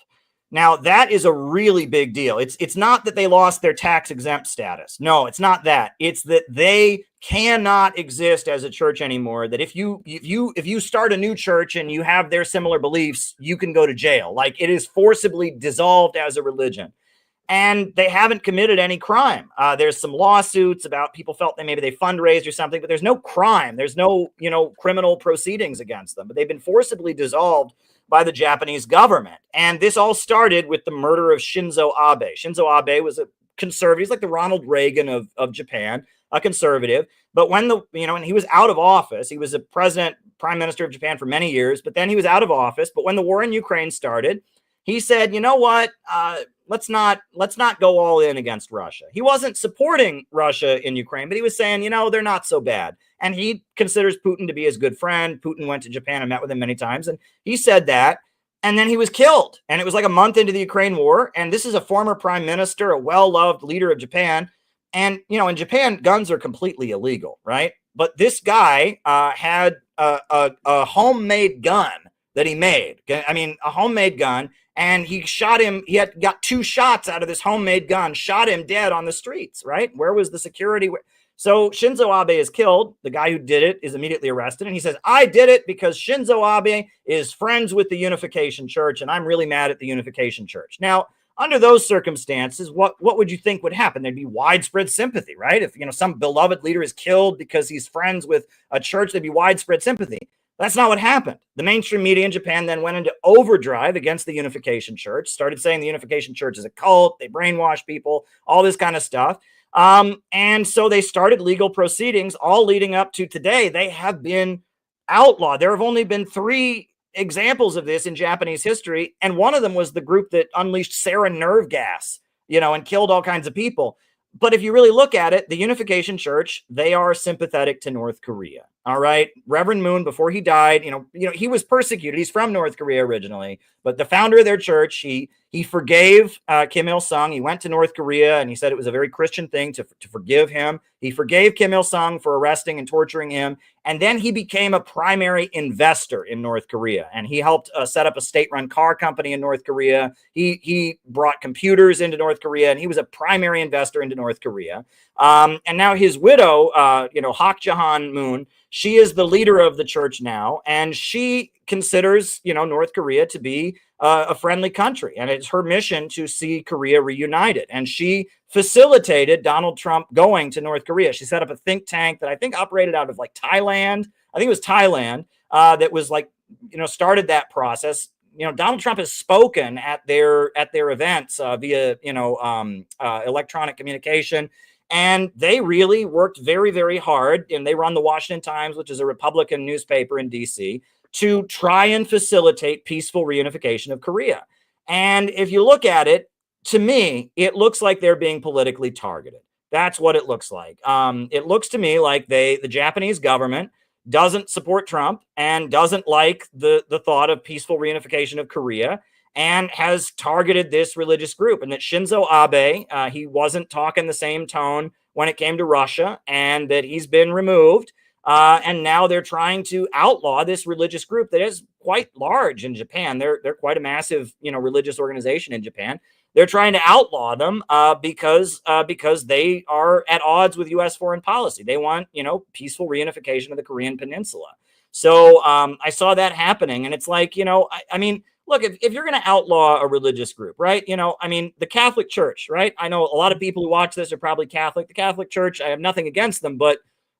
Now, that is a really big deal. It's not that they lost their tax exempt status. No, it's not that. It's that they cannot exist as a church anymore. That if you start a new church and you have their similar beliefs, you can go to jail. Like, it is forcibly dissolved as a religion. And they haven't committed any crime. There's some lawsuits about people felt that maybe they fundraised or something, but there's no crime. There's no, criminal proceedings against them. But they've been forcibly dissolved by the Japanese government. And this all started with the murder of Shinzo Abe. Shinzo Abe was a conservative. He's like the Ronald Reagan of Japan, a conservative. But when and he was out of office, he was a prime minister of Japan for many years, but then he was out of office. But when the war in Ukraine started, he said, you know what, let's not go all in against Russia. He wasn't supporting Russia in Ukraine, but he was saying, they're not so bad. And he considers Putin to be his good friend. Putin went to Japan and met with him many times. And he said that. And then he was killed. And it was like a month into the Ukraine war. And this is a former prime minister, a well-loved leader of Japan. And, you know, in Japan, guns are completely illegal, right? But this guy had a homemade gun that he made. I mean, a homemade gun. And he shot him. He had got 2 shots out of this homemade gun, shot him dead on the streets, right? Where was the security? So Shinzo Abe is killed. The guy who did it is immediately arrested. And he says, I did it because Shinzo Abe is friends with the Unification Church. And I'm really mad at the Unification Church. Now, under those circumstances, what would you think would happen? There'd be widespread sympathy, right? If, you know, some beloved leader is killed because he's friends with a church, there'd be widespread sympathy. That's not what happened. The mainstream media in Japan then went into overdrive against the Unification Church, started saying the Unification Church is a cult, they brainwash people, all this kind of stuff. And so they started legal proceedings, all leading up to today. They have been outlawed. There have only been 3 examples of this in Japanese history, and one of them was the group that unleashed sarin nerve gas, you know, and killed all kinds of people. But if you really look at it, the Unification Church, they are sympathetic to North Korea. All right. Reverend Moon, before he died, you know, he was persecuted. He's from North Korea originally, but the founder of their church, he forgave Kim Il-sung. He went to North Korea and he said it was a very Christian thing to forgive him. He forgave Kim Il-sung for arresting and torturing him. And then he became a primary investor in North Korea. And he helped set up a state-run car company in North Korea. He brought computers into North Korea, and he was a primary investor into North Korea. And now his widow, Hak Jahan Moon, she is the leader of the church now, and she considers, North Korea to be a friendly country, and it's her mission to see Korea reunited. And she facilitated Donald Trump going to North Korea. She set up a think tank that I think operated out of Thailand. I think it was Thailand that was started that process. Donald Trump has spoken at their events via electronic communication. And they really worked very, very hard. And they run the Washington Times, which is a Republican newspaper in D.C., to try and facilitate peaceful reunification of Korea. And if you look at it, to me, it looks like they're being politically targeted. That's what it looks like. It looks to me like the Japanese government doesn't support Trump and doesn't like the thought of peaceful reunification of Korea, and has targeted this religious group. And that Shinzo Abe, he wasn't talking the same tone when it came to Russia, and that he's been removed. And now they're trying to outlaw this religious group that is quite large in Japan. They're quite a massive, religious organization in Japan. They're trying to outlaw them because they are at odds with U.S. foreign policy. They want, peaceful reunification of the Korean Peninsula. So I saw that happening, and it's like, I mean, look, if you're going to outlaw a religious group, right? The Catholic Church, right? I know a lot of people who watch this are probably Catholic. The Catholic Church, I have nothing against them, but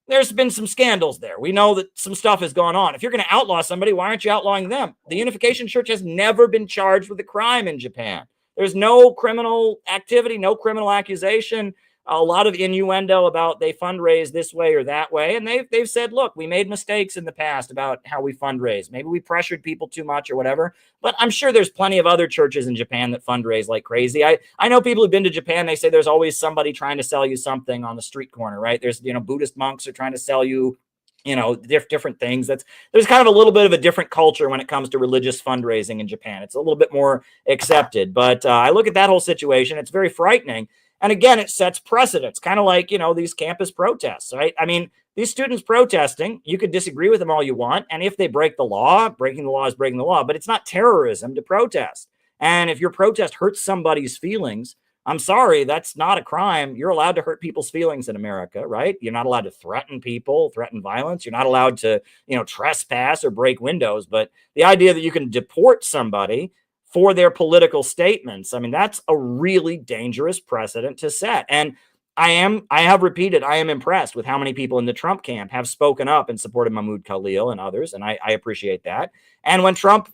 there's been some scandals there. We know that some stuff has gone on. If you're going to outlaw somebody, why aren't you outlawing them? The Unification Church has never been charged with a crime in Japan. There's no criminal activity, no criminal accusation. A lot of innuendo about they fundraise this way or that way. And they've said, look, we made mistakes in the past about how we fundraise. Maybe we pressured people too much or whatever. But I'm sure there's plenty of other churches in Japan that fundraise like crazy. I know people who've been to Japan, they say there's always somebody trying to sell you something on the street corner, right? There's, Buddhist monks are trying to sell you, different things. There's kind of a little bit of a different culture when it comes to religious fundraising in Japan. It's a little bit more accepted. But I look at that whole situation. It's very frightening. And again, it sets precedents, kind of like, these campus protests, right? I mean, these students protesting, you could disagree with them all you want. And if they break the law, breaking the law is breaking the law, but it's not terrorism to protest. And if your protest hurts somebody's feelings, I'm sorry, that's not a crime. You're allowed to hurt people's feelings in America, right? You're not allowed to threaten people, threaten violence. You're not allowed to, trespass or break windows. But the idea that you can deport somebody for their political statements, I mean, that's a really dangerous precedent to set. And I have repeated, I am impressed with how many people in the Trump camp have spoken up in support of Mahmoud Khalil and others, and I appreciate that. And when Trump,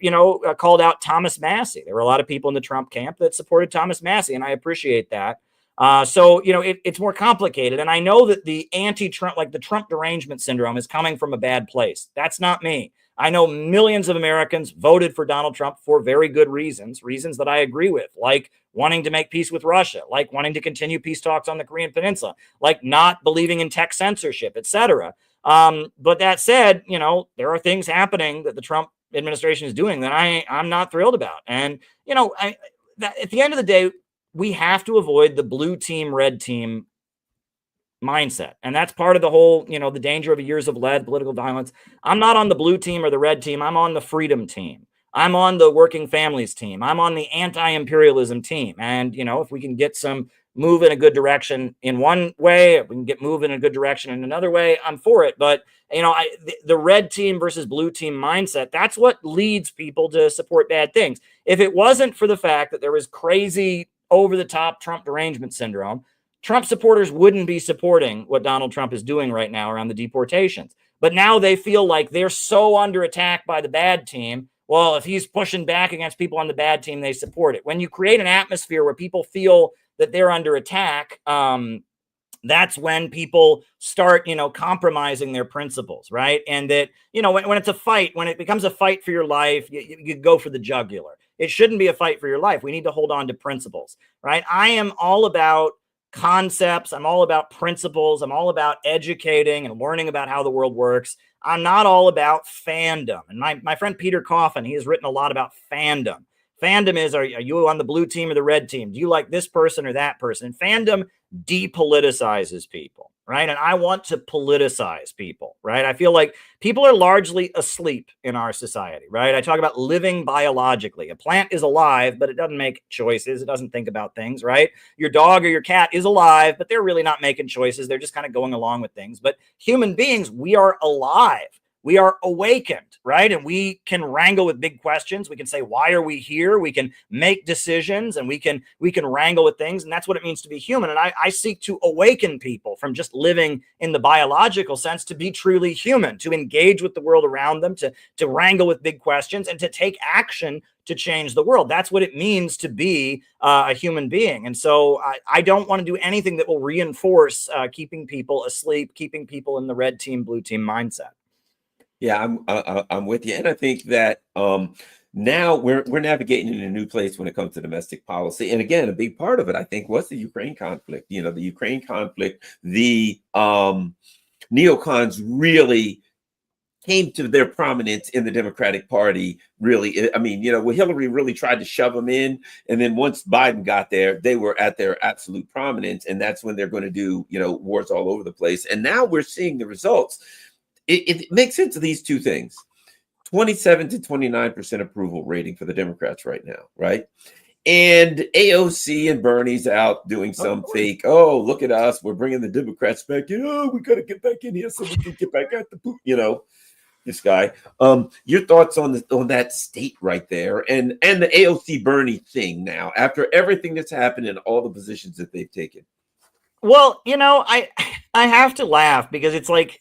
called out Thomas Massie, there were a lot of people in the Trump camp that supported Thomas Massie, and I appreciate that. So it's more complicated. And I know that the anti-Trump, like the Trump derangement syndrome, is coming from a bad place. That's not me. I know millions of Americans voted for Donald Trump for very good reasons that I agree with, like wanting to make peace with Russia, like wanting to continue peace talks on the Korean Peninsula, like not believing in tech censorship, etc. But that said, there are things happening that the Trump administration is doing that I'm not thrilled about. And, you know, at the end of the day, we have to avoid the blue team, red team mindset. And that's part of the whole, you know, the danger of years of lead, political violence. I'm not on the blue team or the red team. I'm on the freedom team. I'm on the working families team. I'm on the anti-imperialism team. And, you know, if we can get some move in a good direction in one way, if we can get move in a good direction in another way, I'm for it. But, you know, the red team versus blue team mindset, that's what leads people to support bad things. If it wasn't for the fact that there was crazy over the top Trump derangement syndrome, Trump supporters wouldn't be supporting what Donald Trump is doing right now around the deportations. But now they feel like they're so under attack by the bad team. Well, if he's pushing back against people on the bad team, they support it. When you create an atmosphere where people feel that they're under attack, that's when people start, you know, compromising their principles, right? And that, you know, when it's a fight, when it becomes a fight for your life, you go for the jugular. It shouldn't be a fight for your life. We need to hold on to principles, right? I am all about concepts. I'm all about principles. I'm all about educating and learning about how the world works. I'm not all about fandom. And my friend Peter Coffin, he has written a lot about fandom. Fandom is, are you on the blue team or the red team? Do you like this person or that person? And fandom depoliticizes people, right? And I want to politicize people, right? I feel like people are largely asleep in our society, right? I talk about living biologically. A plant is alive, but it doesn't make choices. It doesn't think about things, right? Your dog or your cat is alive, but they're really not making choices. They're just kind of going along with things. But human beings, we are alive. We are awakened, right? And we can wrangle with big questions. We can say, why are we here? We can make decisions, and we can wrangle with things. And that's what it means to be human. And I seek to awaken people from just living in the biological sense to be truly human, to engage with the world around them, to wrangle with big questions, and to take action to change the world. That's what it means to be a human being. And so I don't want to do anything that will reinforce keeping people asleep, keeping people in the red team, blue team mindset. Yeah, I'm with you, and I think that now we're navigating in a new place when it comes to domestic policy. And again, a big part of it, I think, was the Ukraine conflict. You know, the Ukraine conflict, the neocons really came to their prominence in the Democratic Party. Really, I mean, you know, Hillary really tried to shove them in, and then once Biden got there, they were at their absolute prominence, and that's when they're going to do, you know, wars all over the place. And now we're seeing the results. It makes sense of these two things: 27 to 29% approval rating for the Democrats right now, right? And AOC and Bernie's out doing some fake, oh, look at us, we're bringing the Democrats back in. Oh, we got to get back in here so we can get back at the, you know, this guy. Your thoughts on that state right there, and the AOC Bernie thing now, after everything that's happened and all the positions that they've taken? Well, you know, I have to laugh because it's like,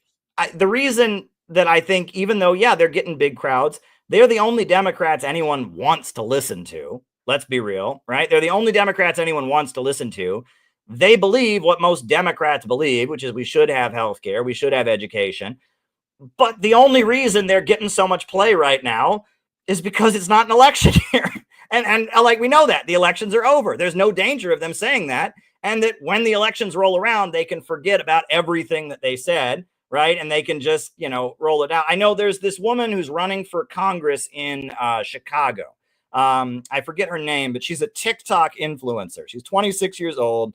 the reason that I think, even though, yeah, they're getting big crowds, they're the only Democrats anyone wants to listen to. Let's be real, right? They're the only Democrats anyone wants to listen to. They believe what most Democrats believe, which is we should have health care, we should have education. But the only reason they're getting so much play right now is because it's not an election year. And like, we know that the elections are over. There's no danger of them saying that. And that when the elections roll around, they can forget about everything that they said, right? And they can just, you know, roll it out. I know there's this woman who's running for Congress in Chicago. I forget her name, but she's a TikTok influencer. She's 26 years old,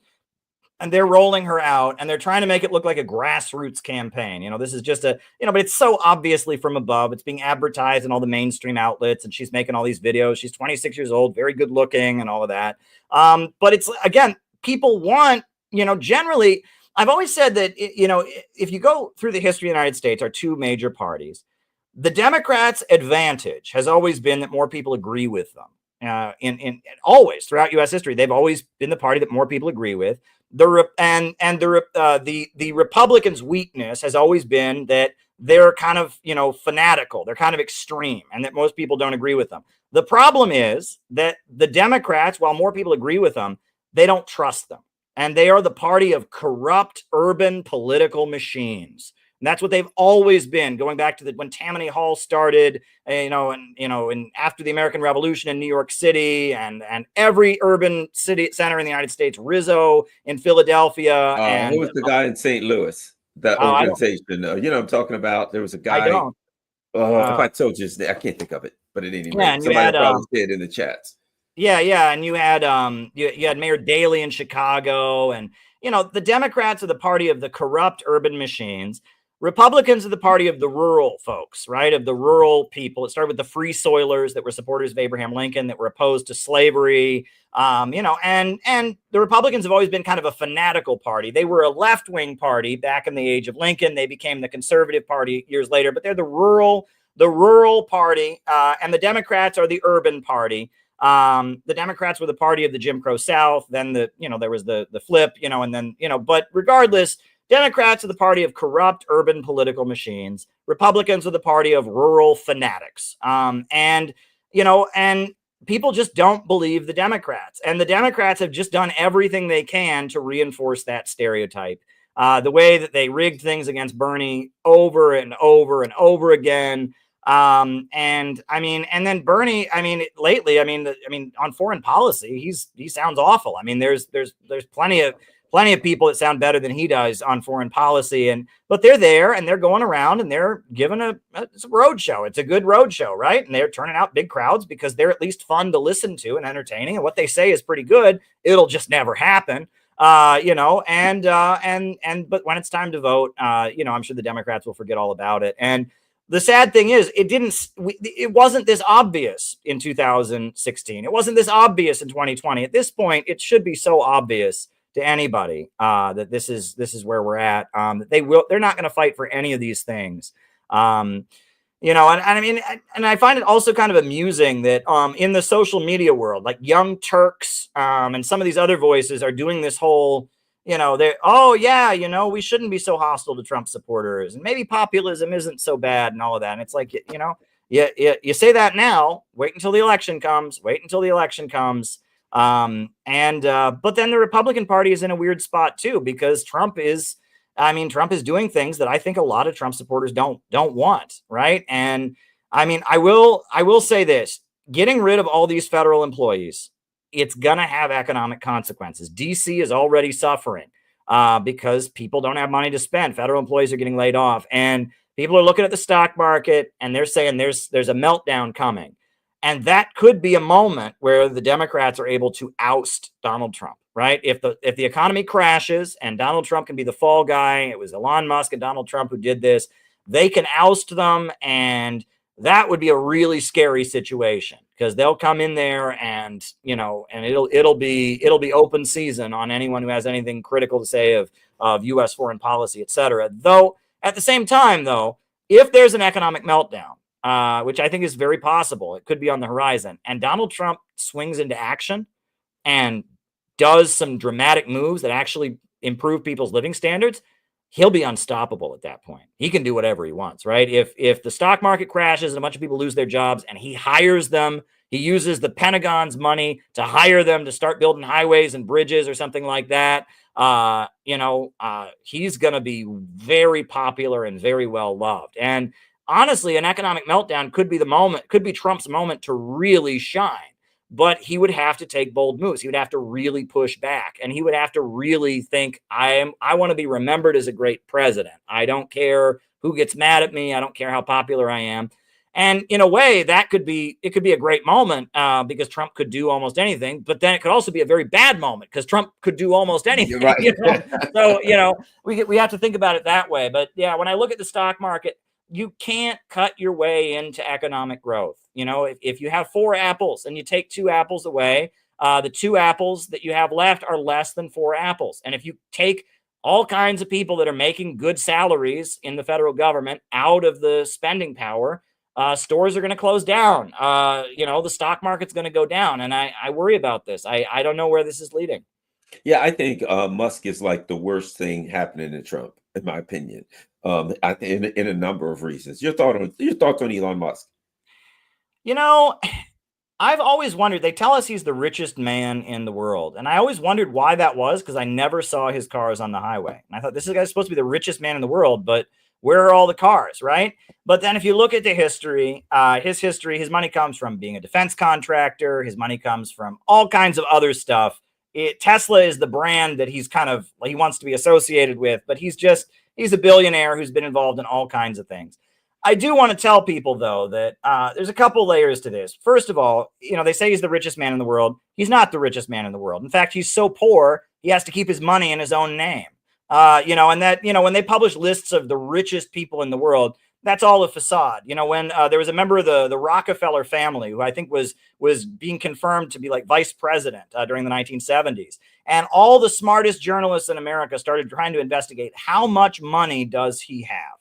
and they're rolling her out, and they're trying to make it look like a grassroots campaign. You know, this is just a, you know, but it's so obviously from above. It's being advertised in all the mainstream outlets, and she's making all these videos. She's 26 years old, very good looking and all of that. But it's, again, people want, you know, generally, I've always said that, you know, if you go through the history of the United States, our two major parties, the Democrats' advantage has always been that more people agree with them. In always throughout U.S. history, they've always been the party that more people agree with. The Republicans' weakness has always been that they're kind of, you know, fanatical, they're kind of extreme, and that most people don't agree with them. The problem is that the Democrats, while more people agree with them, they don't trust them. And they are the party of corrupt urban political machines. And that's what they've always been, going back to when Tammany Hall started, and after the American Revolution in New York City, and every urban city center in the United States, Rizzo in Philadelphia. And who was the guy in St. Louis? That organization, you know, I'm talking about. There was a guy. I don't. If I told you his name, I can't think of it. But at any Yeah, rate, and you somebody had will probably say it in the chats. yeah, and you had you had Mayor Daley in Chicago, and the Democrats are the party of the corrupt urban machines. Republicans are the party of the rural folks, right? Of the rural people. It started with the Free Soilers that were supporters of Abraham Lincoln, that were opposed to slavery. And the Republicans have always been kind of a fanatical party. They were a left-wing party back in the age of Lincoln. They became the conservative party years later, but they're the rural party, and the Democrats are the urban party. The Democrats were the party of the Jim Crow South. Then there was the flip, and then, but regardless, Democrats are the party of corrupt urban political machines. Republicans are the party of rural fanatics. And people just don't believe the Democrats, and the Democrats have just done everything they can to reinforce that stereotype. The way that they rigged things against Bernie over and over and over again. And then Bernie, lately, on foreign policy, he sounds awful. There's plenty of people that sound better than he does on foreign policy, but they're there and they're going around and they're giving it's a road show. It's a good road show, right? And they're turning out big crowds because they're at least fun to listen to and entertaining. And what they say is pretty good. It'll just never happen. But when it's time to vote, I'm sure the Democrats will forget all about it. And the sad thing is, it wasn't this obvious in 2016. It wasn't this obvious in 2020. At this point, it should be so obvious to anybody that this is where we're at. That they're not going to fight for any of these things. And I find it also kind of amusing that in the social media world, like Young Turks and some of these other voices are doing this whole, we shouldn't be so hostile to Trump supporters, and maybe populism isn't so bad and all of that. And it's like, you say that now, wait until the election comes. But then the Republican Party is in a weird spot too, because Trump is doing things that I think a lot of Trump supporters don't want, right? And I will say this: getting rid of all these federal employees, it's gonna have economic consequences. DC is already suffering because people don't have money to spend. Federal employees are getting laid off, and people are looking at the stock market and they're saying there's a meltdown coming. And that could be a moment where the Democrats are able to oust Donald Trump, right? If the economy crashes and Donald Trump can be the fall guy, it was Elon Musk and Donald Trump who did this, they can oust them, and that would be a really scary situation, because they'll come in there and it'll be open season on anyone who has anything critical to say of U.S. foreign policy, etc. Though at the same time, though, if there's an economic meltdown, which I think is very possible, it could be on the horizon, and Donald Trump swings into action and does some dramatic moves that actually improve people's living standards, he'll be unstoppable at that point. He can do whatever he wants, right? If the stock market crashes and a bunch of people lose their jobs and he hires them, he uses the Pentagon's money to hire them to start building highways and bridges or something like that, he's going to be very popular and very well loved. And honestly, an economic meltdown could be Trump's moment to really shine. But he would have to take bold moves. He would have to really push back, and he would have to really think, I want to be remembered as a great president. I don't care who gets mad at me. I don't care how popular I am. And in a way, it could be a great moment because Trump could do almost anything. But then it could also be a very bad moment because Trump could do almost anything. You're right. So we have to think about it that way. But yeah, when I look at the stock market, you can't cut your way into economic growth. If you have 4 apples and you take 2 apples away, the 2 apples that you have left are less than 4 apples. And if you take all kinds of people that are making good salaries in the federal government out of the spending power, stores are going to close down. The stock market's going to go down. And I worry about this. I don't know where this is leading. Yeah, I think Musk is like the worst thing happening to Trump, in my opinion. I think in a number of reasons. Your thoughts on Elon Musk? I've always wondered, they tell us he's the richest man in the world. And I always wondered why that was, because I never saw his cars on the highway. And I thought, this guy's supposed to be the richest man in the world, but where are all the cars, right? But then if you look at the history, his money comes from being a defense contractor. His money comes from all kinds of other stuff. Tesla is the brand that he wants to be associated with, but he's a billionaire who's been involved in all kinds of things. I do want to tell people, though, that there's a couple layers to this. First of all, they say he's the richest man in the world. He's not the richest man in the world. In fact, he's so poor, he has to keep his money in his own name. And that, when they publish lists of the richest people in the world, that's all a facade. When there was a member of the Rockefeller family who I think was being confirmed to be like vice president during the 1970s. And all the smartest journalists in America started trying to investigate how much money does he have.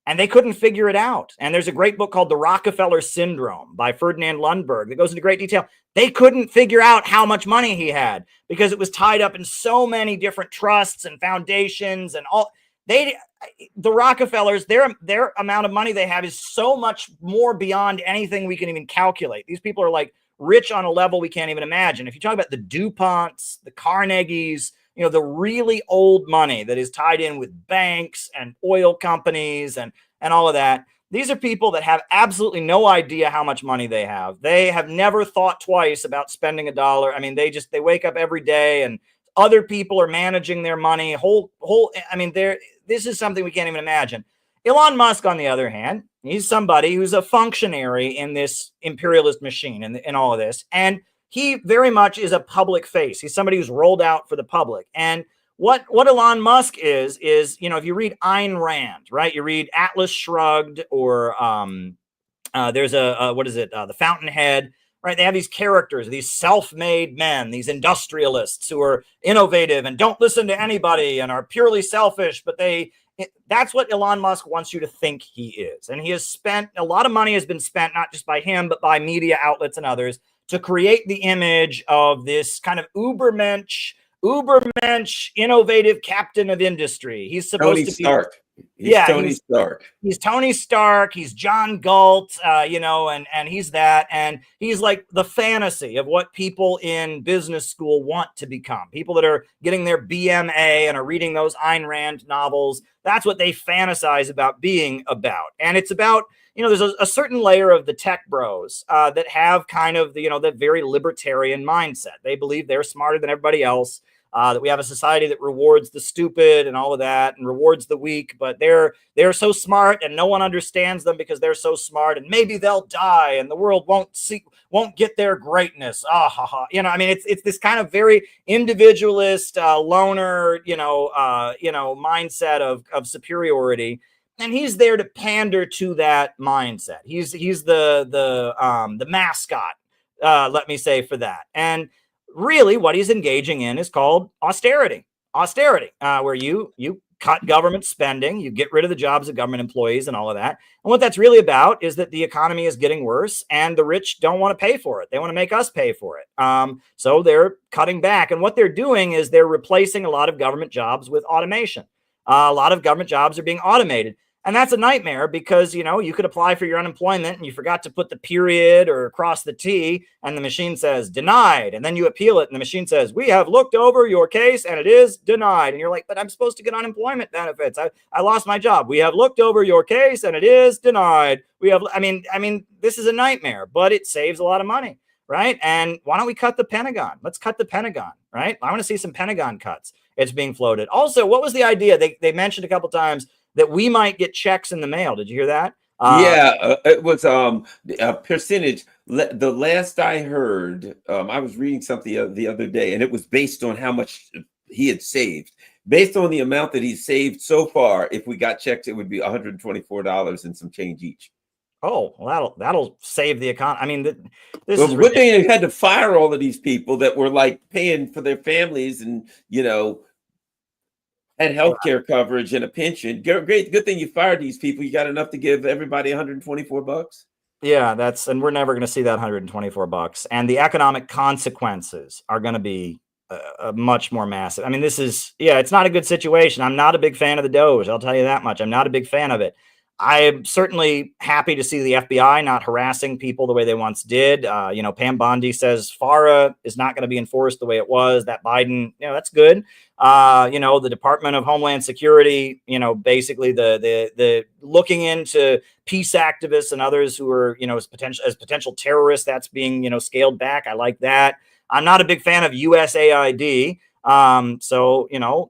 And they couldn't figure it out. And there's a great book called The Rockefeller Syndrome by Ferdinand Lundberg that goes into great detail. They couldn't figure out how much money he had because it was tied up in so many different trusts and foundations and all. The Rockefellers, their amount of money they have is so much more beyond anything we can even calculate. These people are like rich on a level we can't even imagine. If you talk about the DuPonts, the Carnegies, the really old money that is tied in with banks and oil companies and all of that. These are people that have absolutely no idea how much money they have. They have never thought twice about spending a dollar. I mean, they wake up every day and other people are managing their money. This is something we can't even imagine. Elon Musk, on the other hand, he's somebody who's a functionary in this imperialist machine and all of this. And he very much is a public face. He's somebody who's rolled out for the public. And what Elon Musk is, if you read Ayn Rand, right? You read Atlas Shrugged or there's The Fountainhead, right? They have these characters, these self-made men, these industrialists who are innovative and don't listen to anybody and are purely selfish, but that's what Elon Musk wants you to think he is. And he has spent, a lot of money has been spent, not just by him, but by media outlets and others, to create the image of this kind of ubermensch, innovative captain of industry. He's supposed to be Stark. Tony Stark. He's Tony Stark. He's John Galt, and he's that. And he's like the fantasy of what people in business school want to become. People that are getting their BMA and are reading those Ayn Rand novels. That's what they fantasize about being about. And it's about, there's a certain layer of the tech bros that have kind of the very libertarian mindset. They believe they're smarter than everybody else, that we have a society that rewards the stupid and all of that and rewards the weak, but they're so smart and no one understands them because they're so smart, and maybe they'll die and the world won't get their greatness. It's this kind of very individualist, loner, mindset of superiority. And he's there to pander to that mindset. He's the mascot, let me say, for that. And really what he's engaging in is called austerity, where you cut government spending, you get rid of the jobs of government employees and all of that. And what that's really about is that the economy is getting worse and the rich don't want to pay for it. They want to make us pay for it. So they're cutting back. And what they're doing is they're replacing a lot of government jobs with automation. A lot of government jobs are being automated. And that's a nightmare because, you could apply for your unemployment and you forgot to put the period or cross the T and the machine says denied. And then you appeal it and the machine says, we have looked over your case and it is denied. And you're like, but I'm supposed to get unemployment benefits. I lost my job. We have looked over your case and it is denied. This is a nightmare, but it saves a lot of money, right? And why don't we cut the Pentagon? Let's cut the Pentagon, right? I want to see some Pentagon cuts. It's being floated. Also, what was the idea? They mentioned a couple times that we might get checks in the mail. Did you hear that? It was a percentage. The last I heard, I was reading something the other day, and it was based on how much he had saved. Based on the amount that he's saved so far, if we got checks, it would be $124 and some change each. Oh, well, that'll save the economy. This is good thing they had to fire all of these people that were like paying for their families and and healthcare coverage and a pension. Great, good thing you fired these people. You got enough to give everybody $124. Yeah, and we're never going to see that $124. And the economic consequences are going to be much more massive. It's not a good situation. I'm not a big fan of the Doge. I'll tell you that much. I'm not a big fan of it. I'm certainly happy to see the FBI not harassing people the way they once did. Pam Bondi says FARA is not going to be enforced the way it was. That Biden, that's good. The Department of Homeland Security, basically the looking into peace activists and others who are, as potential terrorists, that's being, scaled back. I like that. I'm not a big fan of USAID.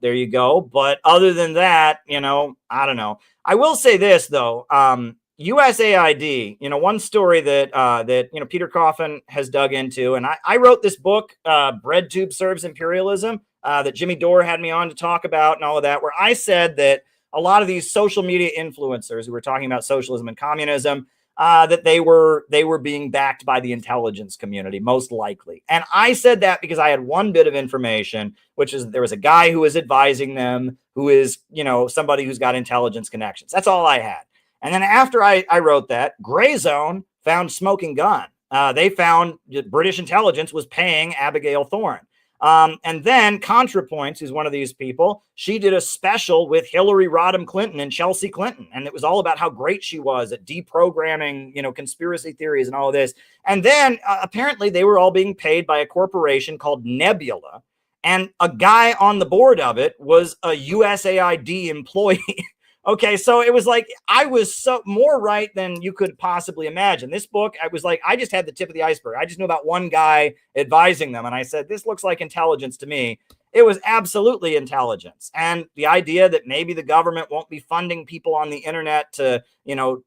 There you go. But other than that, I don't know. I will say this, though. USAID, one story that Peter Coffin has dug into, and I wrote this book, Bread Tube Serves Imperialism, that Jimmy Dore had me on to talk about and all of that, where I said that a lot of these social media influencers who were talking about socialism and communism, that they were being backed by the intelligence community, most likely. And I said that because I had one bit of information, which is there was a guy who was advising them, who is, somebody who's got intelligence connections. That's all I had. And then after I wrote that, Gray Zone found smoking gun. They found that British intelligence was paying Abigail Thorne. And then ContraPoints, who's one of these people, she did a special with Hillary Rodham Clinton and Chelsea Clinton. And it was all about how great she was at deprogramming, conspiracy theories and all of this. And then apparently they were all being paid by a corporation called Nebula. And a guy on the board of it was a USAID employee. Okay, so it was like I was so more right than you could possibly imagine. This book, I was like, I just had the tip of the iceberg. I just knew about one guy advising them. And I said, this looks like intelligence to me. It was absolutely intelligence. And the idea that maybe the government won't be funding people on the internet to,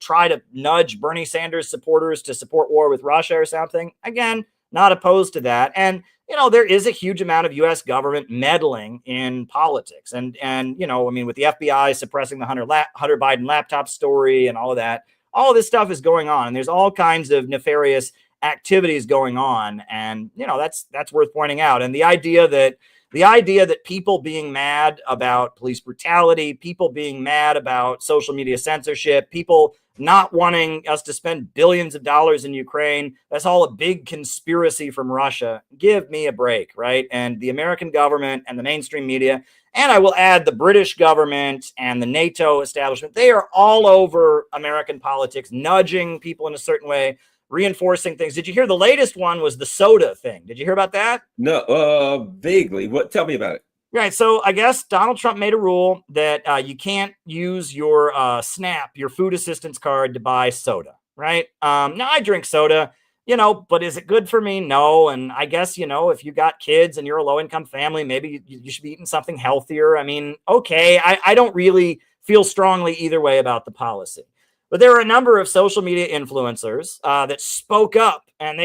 try to nudge Bernie Sanders supporters to support war with Russia or something. Again, not opposed to that. And there is a huge amount of U.S. government meddling in politics. And with the FBI suppressing the Hunter Biden laptop story and all of that, all of this stuff is going on. And there's all kinds of nefarious activities going on. And, that's worth pointing out. And the idea that people being mad about police brutality, people being mad about social media censorship, people not wanting us to spend billions of dollars in Ukraine, that's all a big conspiracy from Russia. Give me a break, right? And the American government and the mainstream media, and I will add the British government and the NATO establishment, they are all over American politics, nudging people in a certain way, reinforcing things. Did you hear the latest one was the soda thing? Did you hear about that? No, vaguely. Tell me about it. Right. So I guess Donald Trump made a rule that you can't use your SNAP, your food assistance card, to buy soda. Right. Now I drink soda, but is it good for me? No. And I guess, if you got kids and you're a low income family, maybe you should be eating something healthier. I mean, okay. I don't really feel strongly either way about the policy. But there are a number of social media influencers that spoke up and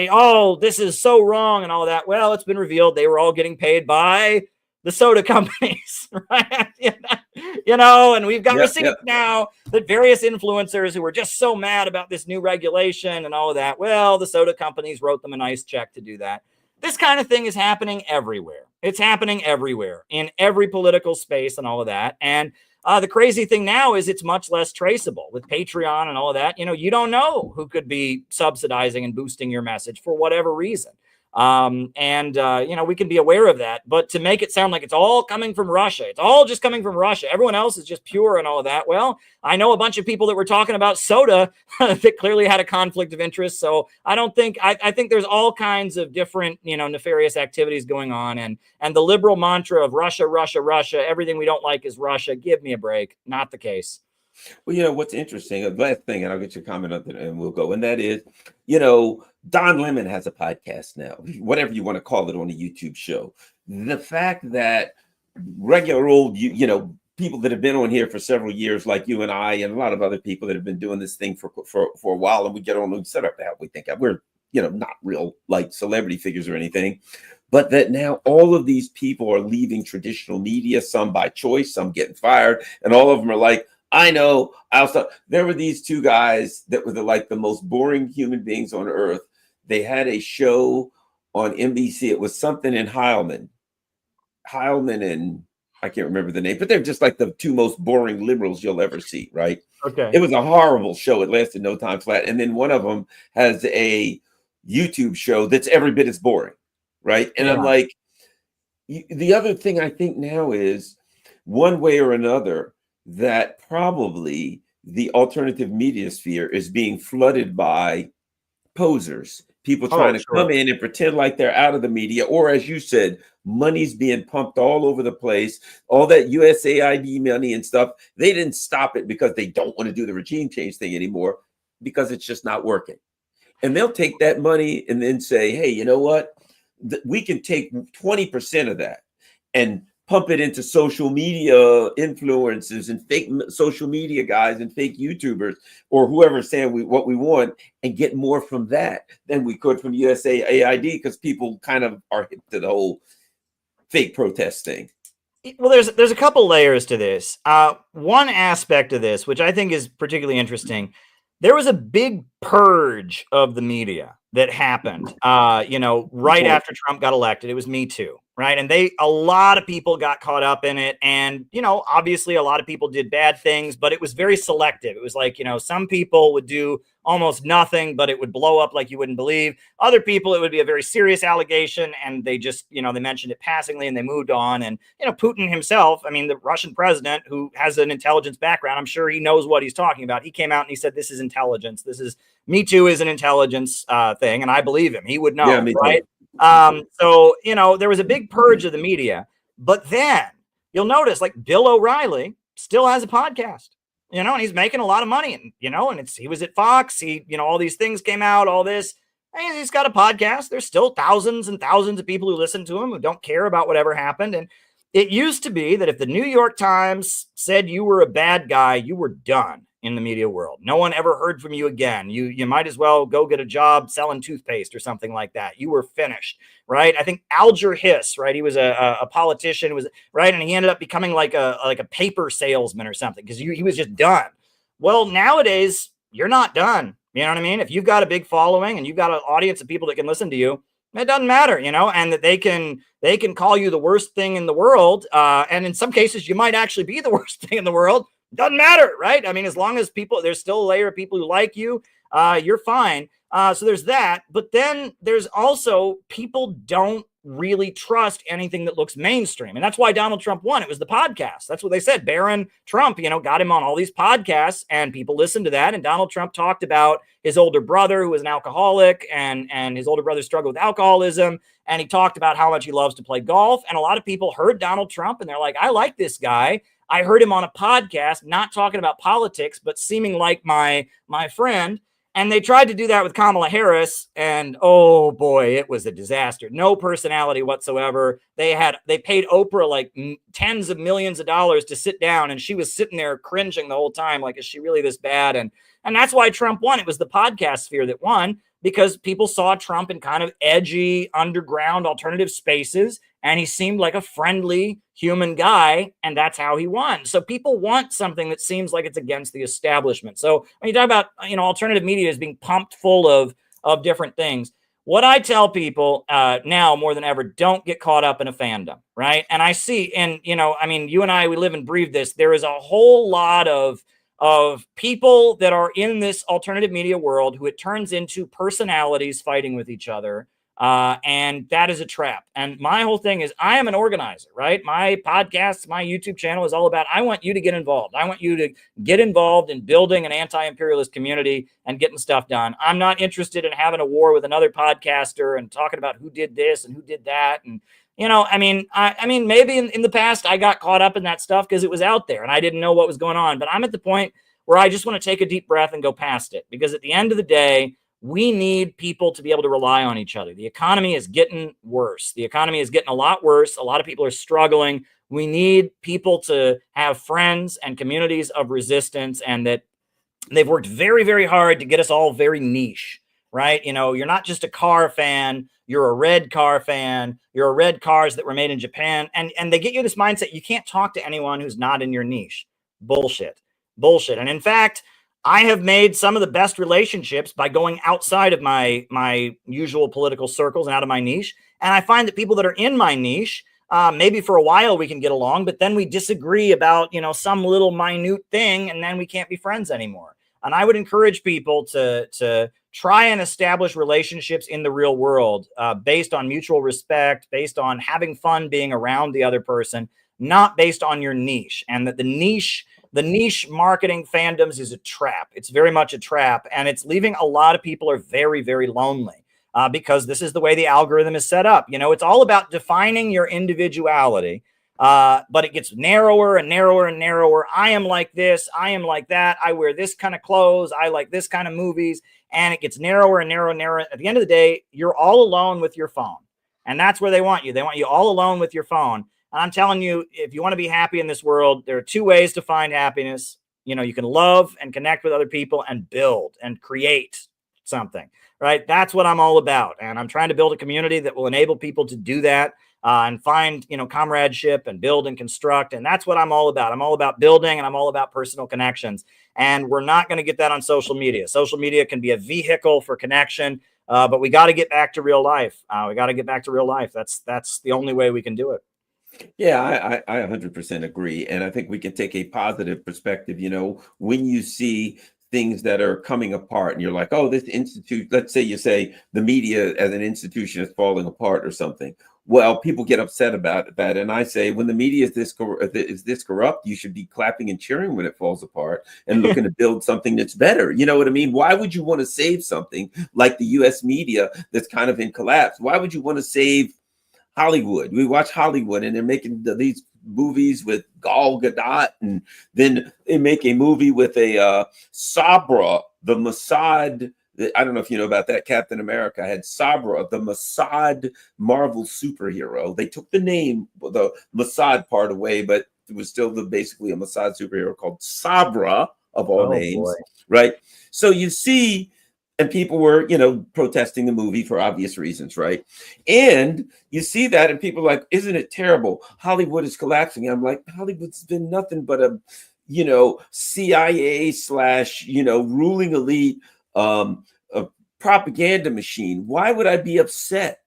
this is so wrong and all that. Well, it's been revealed they were all getting paid by the soda companies, right? And we've got receipts now that various influencers who were just so mad about this new regulation and all of that, well, the soda companies wrote them a nice check to do that. This kind of thing is happening everywhere. It's happening everywhere in every political space and all of that. And the crazy thing now is it's much less traceable with Patreon and all of that. You don't know who could be subsidizing and boosting your message for whatever reason. We can be aware of that, but to make it sound like it's all coming from Russia, it's all just coming from Russia, everyone else is just pure and all of that. Well, I know a bunch of people that were talking about soda that clearly had a conflict of interest. So I think there's all kinds of different, nefarious activities going on, and the liberal mantra of Russia, Russia, Russia, everything we don't like is Russia. Give me a break. Not the case. Well, what's interesting, the last thing, and I'll get your comment on it and we'll go, and that is, Don Lemon has a podcast now, whatever you want to call it, on a YouTube show. The fact that regular old, people that have been on here for several years, like you and I, and a lot of other people that have been doing this thing for a while, and we get on and set up how we think we're, not real like celebrity figures or anything, but that now all of these people are leaving traditional media, some by choice, some getting fired, and all of them are like, I know. There were these two guys that were the most boring human beings on earth. They had a show on NBC. It was something in Heilman and I can't remember the name, but they're just like the two most boring liberals you'll ever see, right? Okay. It was a horrible show. It lasted no time flat. And then one of them has a YouTube show that's every bit as boring, right? And I'm like, the other thing I think now is, one way or another, that probably the alternative media sphere is being flooded by posers, people trying to come in and pretend like they're out of the media, or as you said, money's being pumped all over the place, all that USAID money and stuff. They didn't stop it because they don't want to do the regime change thing anymore, because it's just not working. And they'll take that money and then say, hey, you know what? We can take 20% of that and pump it into social media influencers and fake social media guys and fake YouTubers or whoever saying what we want, and get more from that than we could from USAID, because people kind of are hip to the whole fake protest thing. Well, there's a couple layers to this. One aspect of this, which I think is particularly interesting, there was a big purge of the media that happened, right after Trump got elected. It was Me Too, right? And a lot of people got caught up in it. And, obviously a lot of people did bad things, but it was very selective. It was like, some people would do almost nothing, but it would blow up like you wouldn't believe. Other people, it would be a very serious allegation, and they just, they mentioned it passingly and they moved on. And, Putin himself, I mean, the Russian president, who has an intelligence background, I'm sure he knows what he's talking about. He came out and he said, this is intelligence. Me Too is an intelligence thing. And I believe him. He would know, yeah, right? So, there was a big purge of the media, but then you'll notice like Bill O'Reilly still has a podcast. And he's making a lot of money, and, and he was at Fox, all these things came out, all this, and he's got a podcast. There's still thousands and thousands of people who listen to him, who don't care about whatever happened. And it used to be that if the New York Times said you were a bad guy, you were done in the media world. No one ever heard from you again. You might as well go get a job selling toothpaste or something like that. You were finished, right? I think Alger Hiss, right? He was a politician, was right, and he ended up becoming like a paper salesman or something, because he was just done. Well, nowadays you're not done. You know what I mean? If you've got a big following and you've got an audience of people that can listen to you, it doesn't matter, and that they can call you the worst thing in the world, and in some cases you might actually be the worst thing in the world. Doesn't matter, right? I mean, as long as there's still a layer of people who like you, you're fine. So there's that. But then there's also people don't really trust anything that looks mainstream. And that's why Donald Trump won. It was the podcast. That's what they said. Barron Trump, got him on all these podcasts, and people listened to that. And Donald Trump talked about his older brother, who was an alcoholic, and his older brother struggled with alcoholism. And he talked about how much he loves to play golf. And a lot of people heard Donald Trump and they're like, I like this guy. I heard him on a podcast, not talking about politics, but seeming like my friend. And they tried to do that with Kamala Harris, and oh boy, it was a disaster. No personality whatsoever. They paid Oprah like tens of millions of dollars to sit down, and she was sitting there cringing the whole time, like, is she really this bad? And that's why Trump won. It was the podcast sphere that won, because people saw Trump in kind of edgy, underground, alternative spaces, and he seemed like a friendly human guy, and that's how he won. So people want something that seems like it's against the establishment. So when you talk about, alternative media is being pumped full of different things, what I tell people now more than ever, don't get caught up in a fandom, right? And I see, and, you and I, we live and breathe this. There is a whole lot of people that are in this alternative media world who it turns into personalities fighting with each other. And that is a trap. And my whole thing is, I am an organizer, right? My podcast, my YouTube channel is all about, I want you to get involved. I want you to get involved in building an anti-imperialist community and getting stuff done. I'm not interested in having a war with another podcaster and talking about who did this and who did that. And, maybe in the past I got caught up in that stuff because it was out there and I didn't know what was going on. But I'm at the point where I just want to take a deep breath and go past it, because at the end of the day, we need people to be able to rely on each other. The economy is getting worse. The economy is getting a lot worse. A lot of people are struggling. We need people to have friends and communities of resistance, and that they've worked very, very hard to get us all very niche, right? You're not just a car fan. You're a red car fan. You're a red cars that were made in Japan. And they get you this mindset. You can't talk to anyone who's not in your niche. Bullshit. And in fact, I have made some of the best relationships by going outside of my usual political circles and out of my niche. And I find that people that are in my niche, maybe for a while we can get along, but then we disagree about, some little minute thing, and then we can't be friends anymore. And I would encourage people to try and establish relationships in the real world, based on mutual respect, based on having fun being around the other person, not based on your niche. And that the niche marketing fandoms is a trap. It's very much a trap. And it's leaving a lot of people are very, very lonely, because this is the way the algorithm is set up. It's all about defining your individuality, but it gets narrower and narrower and narrower. I am like this. I am like that. I wear this kind of clothes. I like this kind of movies. And it gets narrower and narrower and narrower. At the end of the day, you're all alone with your phone. And that's where they want you. They want you all alone with your phone. And I'm telling you, if you want to be happy in this world, there are two ways to find happiness. You can love and connect with other people and build and create something, right? That's what I'm all about. And I'm trying to build a community that will enable people to do that and find, comradeship and build and construct. And that's what I'm all about. I'm all about building, and I'm all about personal connections. And we're not going to get that on social media. Social media can be a vehicle for connection, but we got to get back to real life. That's the only way we can do it. Yeah, I 100% agree. And I think we can take a positive perspective. When you see things that are coming apart and you're like, oh, this institute, let's say you say the media as an institution is falling apart or something. Well, people get upset about that. And I say, when the media is this corrupt, you should be clapping and cheering when it falls apart and looking to build something that's better. You know what I mean? Why would you want to save something like the US media that's kind of in collapse? Why would you want to save Hollywood? We watch Hollywood and they're making these movies with Gal Gadot, and then they make a movie with a Sabra, the Mossad. I don't know if you know about that. Captain America had Sabra, the Mossad Marvel superhero. They took the name, the Mossad part away, but it was still basically a Mossad superhero called Sabra, of all names, boy. Right? So you see, and people were, protesting the movie for obvious reasons, right? And you see that, and people are like, isn't it terrible? Hollywood is collapsing. I'm like, Hollywood's been nothing but a, CIA / ruling elite, a propaganda machine. Why would I be upset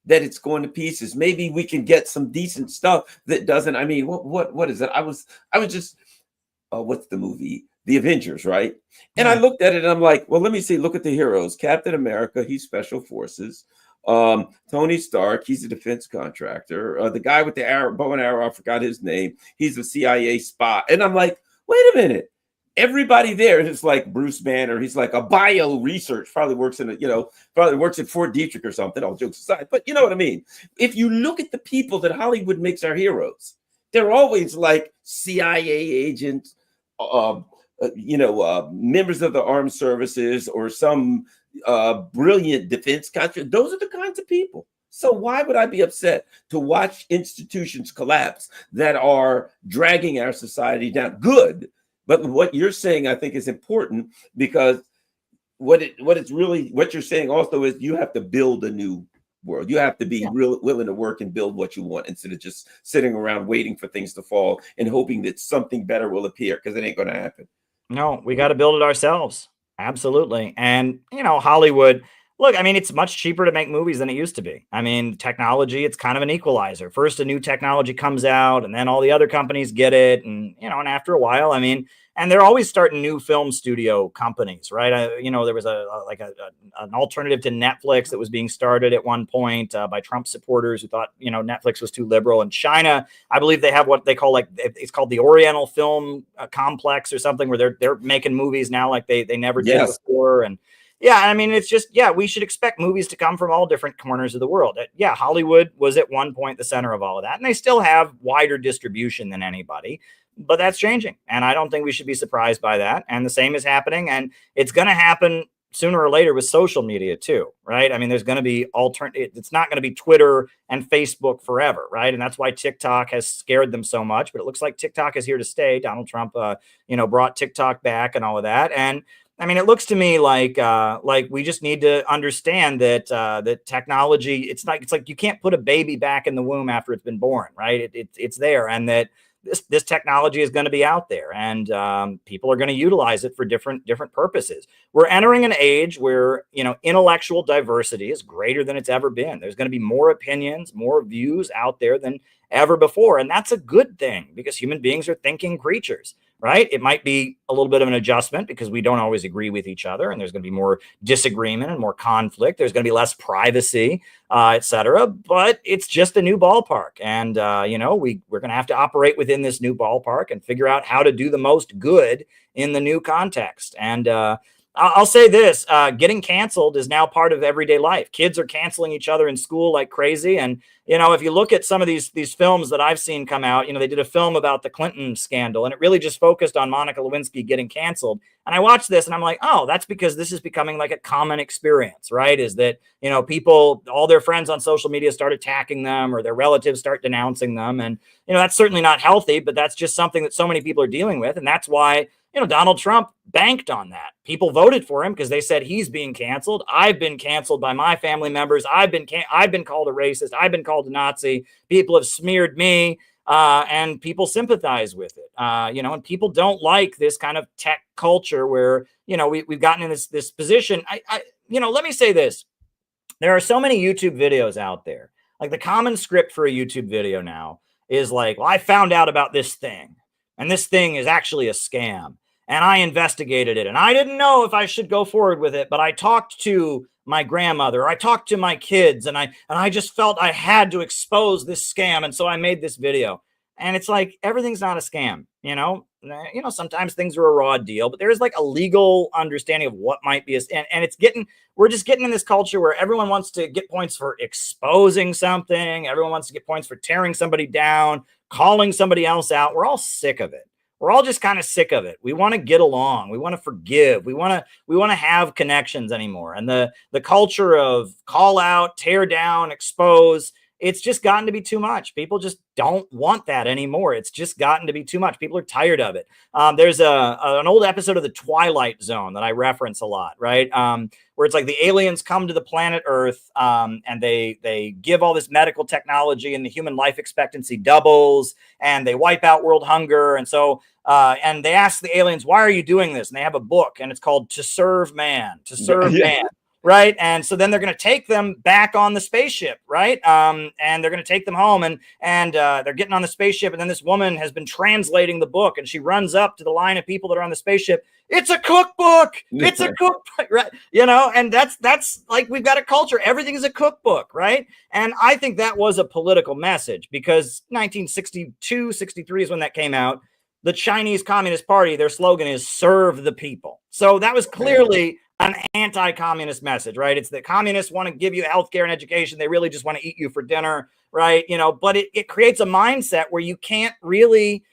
that it's going to pieces? Maybe we can get some decent stuff that doesn't. I mean, what is it? I was just, what's the movie? The Avengers, right? And I looked at it and I'm like, well, let me see. Look at the heroes. Captain America, he's special forces. Tony Stark, he's a defense contractor. The guy with the bow and arrow, I forgot his name. He's a CIA spy. And I'm like, wait a minute. Everybody there is like Bruce Banner. He's like a bio research, probably works in probably works at Fort Detrick or something, all jokes aside. But you know what I mean? If you look at the people that Hollywood makes our heroes, they're always like CIA agents, members of the armed services, or some brilliant defense contractor. Those are the kinds of people. So why would I be upset to watch institutions collapse that are dragging our society down? Good. But what you're saying, I think, is important, because what you're saying also is you have to build a new world. You have to be willing to work and build what you want, instead of just sitting around waiting for things to fall and hoping that something better will appear, because it ain't going to happen. No, we got to build it ourselves. Absolutely. And, Hollywood, look, I mean, it's much cheaper to make movies than it used to be. I mean, technology, it's kind of an equalizer. First, a new technology comes out, and then all the other companies get it. And, and after a while, I mean, and they're always starting new film studio companies, right? There was an alternative to Netflix that was being started at one point by Trump supporters who thought, Netflix was too liberal. In China, I believe they have what they call it's called the Oriental Film Complex or something, where they're making movies now like they never did before. And yeah, I mean, it's just, we should expect movies to come from all different corners of the world. Yeah, Hollywood was at one point the center of all of that, and they still have wider distribution than anybody. But that's changing, and I don't think we should be surprised by that. And the same is happening, and it's going to happen sooner or later with social media too, right? I mean, there's going to be it's not going to be Twitter and Facebook forever, right? And that's why TikTok has scared them so much. But it looks like TikTok is here to stay. Donald Trump, brought TikTok back and all of that. And I mean, it looks to me like we just need to understand that that technology. It's like you can't put a baby back in the womb after it's been born, right? It's there, and that this technology is going to be out there, and people are going to utilize it for different purposes. We're entering an age where intellectual diversity is greater than it's ever been. There's going to be more opinions, more views out there than ever before, and that's a good thing, because human beings are thinking creatures, right? It might be a little bit of an adjustment because we don't always agree with each other, and there's going to be more disagreement and more conflict. There's going to be less privacy, et cetera, but it's just a new ballpark. And, we're going to have to operate within this new ballpark and figure out how to do the most good in the new context. And I'll say this, getting canceled is now part of everyday life. Kids are canceling each other in school like crazy. And, if you look at some of these films that I've seen come out, they did a film about the Clinton scandal, and it really just focused on Monica Lewinsky getting canceled. And I watched this and I'm like, oh, that's because this is becoming like a common experience, right? Is that, people, all their friends on social media start attacking them, or their relatives start denouncing them. And, that's certainly not healthy, but that's just something that so many people are dealing with. And that's why, Donald Trump banked on that. People voted for him because they said he's being canceled. I've been canceled by my family members. I've been called a racist. I've been called a Nazi. People have smeared me, and people sympathize with it. And people don't like this kind of tech culture where, we've gotten in this position. Let me say this. There are so many YouTube videos out there. Like, the common script for a YouTube video now is like, well, I found out about this thing, and this thing is actually a scam, and I investigated it, and I didn't know if I should go forward with it, but I talked to my grandmother, or I talked to my kids, and I just felt I had to expose this scam, and so I made this video. And it's like, everything's not a scam, sometimes things are a raw deal, but there's like a legal understanding of what might be and we're just getting in this culture where everyone wants to get points for exposing something. Everyone wants to get points for tearing somebody down, calling somebody else out. We're all sick of it. We're all just kind of sick of it. We want to get along. We want to forgive. We want to have connections anymore. And the culture of call out, tear down, expose, it's just gotten to be too much. People just don't want that anymore. It's just gotten to be too much. People are tired of it. There's an old episode of The Twilight Zone that I reference a lot, right? Where it's like the aliens come to the planet Earth, and they give all this medical technology, and the human life expectancy doubles, and they wipe out world hunger. And so, and they ask the aliens, why are you doing this? And they have a book, and it's called To Serve Man, To Serve Man. Right. And so then they're going to take them back on the spaceship. Right. And they're going to take them home, and they're getting on the spaceship. And then this woman has been translating the book, and she runs up to the line of people that are on the spaceship. It's a cookbook. It's a cookbook. Right. And that's like, we've got a culture. Everything is a cookbook. Right. And I think that was a political message, because 1962, 63 is when that came out. The Chinese Communist Party, their slogan is serve the people. So that was clearly an anti-communist message, right? It's that communists want to give you healthcare and education. They really just want to eat you for dinner, right? But it creates a mindset where you can't really,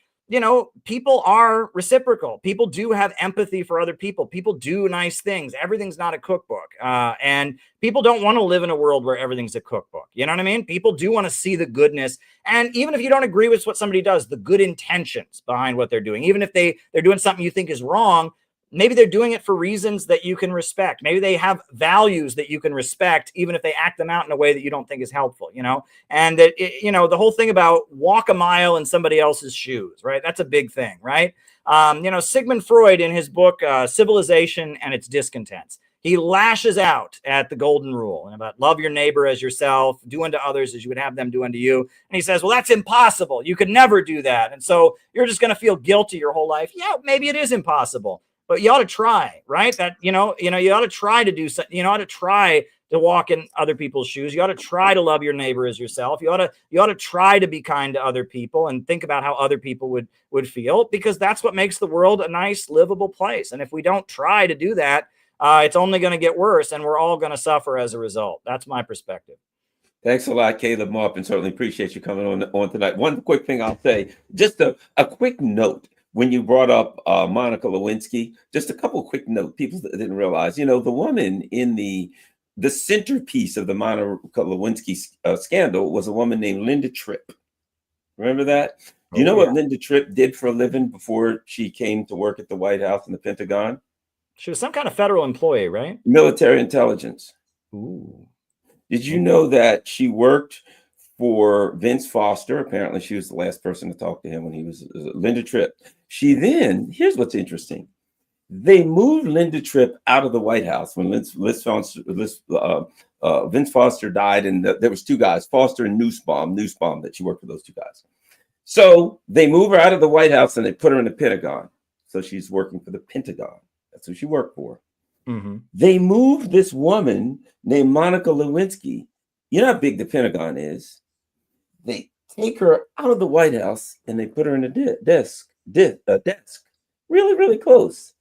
people are reciprocal. People do have empathy for other people. People do nice things. Everything's not a cookbook. And people don't want to live in a world where everything's a cookbook. You know what I mean? People do want to see the goodness. And even if you don't agree with what somebody does, the good intentions behind what they're doing, even if they're doing something you think is wrong, maybe they're doing it for reasons that you can respect. Maybe they have values that you can respect, even if they act them out in a way that you don't think is helpful, and that, the whole thing about walk a mile in somebody else's shoes, right? That's a big thing, right? Sigmund Freud, in his book, Civilization and Its Discontents, he lashes out at the golden rule and about love your neighbor as yourself, do unto others as you would have them do unto you. And he says, well, that's impossible. You could never do that. And so you're just going to feel guilty your whole life. Yeah, maybe it is impossible. But you ought to try, right? That, you ought to try to do something. You ought to try to walk in other people's shoes. You ought to try to love your neighbor as yourself. You ought to try to be kind to other people and think about how other people would feel, because that's what makes the world a nice, livable place. And if we don't try to do that, it's only going to get worse, and we're all going to suffer as a result. That's my perspective. Thanks a lot, Caleb Marp, and certainly appreciate you coming on tonight. One quick thing I'll say, just a quick note. When you brought up Monica Lewinsky, just a couple of quick notes. People didn't realize, the woman in the centerpiece of the Monica Lewinsky scandal was a woman named Linda Tripp. Remember that? Do you know what Linda Tripp did for a living before she came to work at the White House and the Pentagon? She was some kind of federal employee, right? Military intelligence. Ooh. Did you know that she worked for Vince Foster? Apparently she was the last person to talk to him when he was Linda Tripp. Here's what's interesting. They moved Linda Tripp out of the White House when Vince Foster died, and there was two guys, Foster and Nussbaum, that she worked for those two guys. So they move her out of the White House and they put her in the Pentagon. So she's working for the Pentagon. That's who she worked for. Mm-hmm. They moved this woman named Monica Lewinsky. You know how big the Pentagon is. They take her out of the White House and they put her in a desk really, really close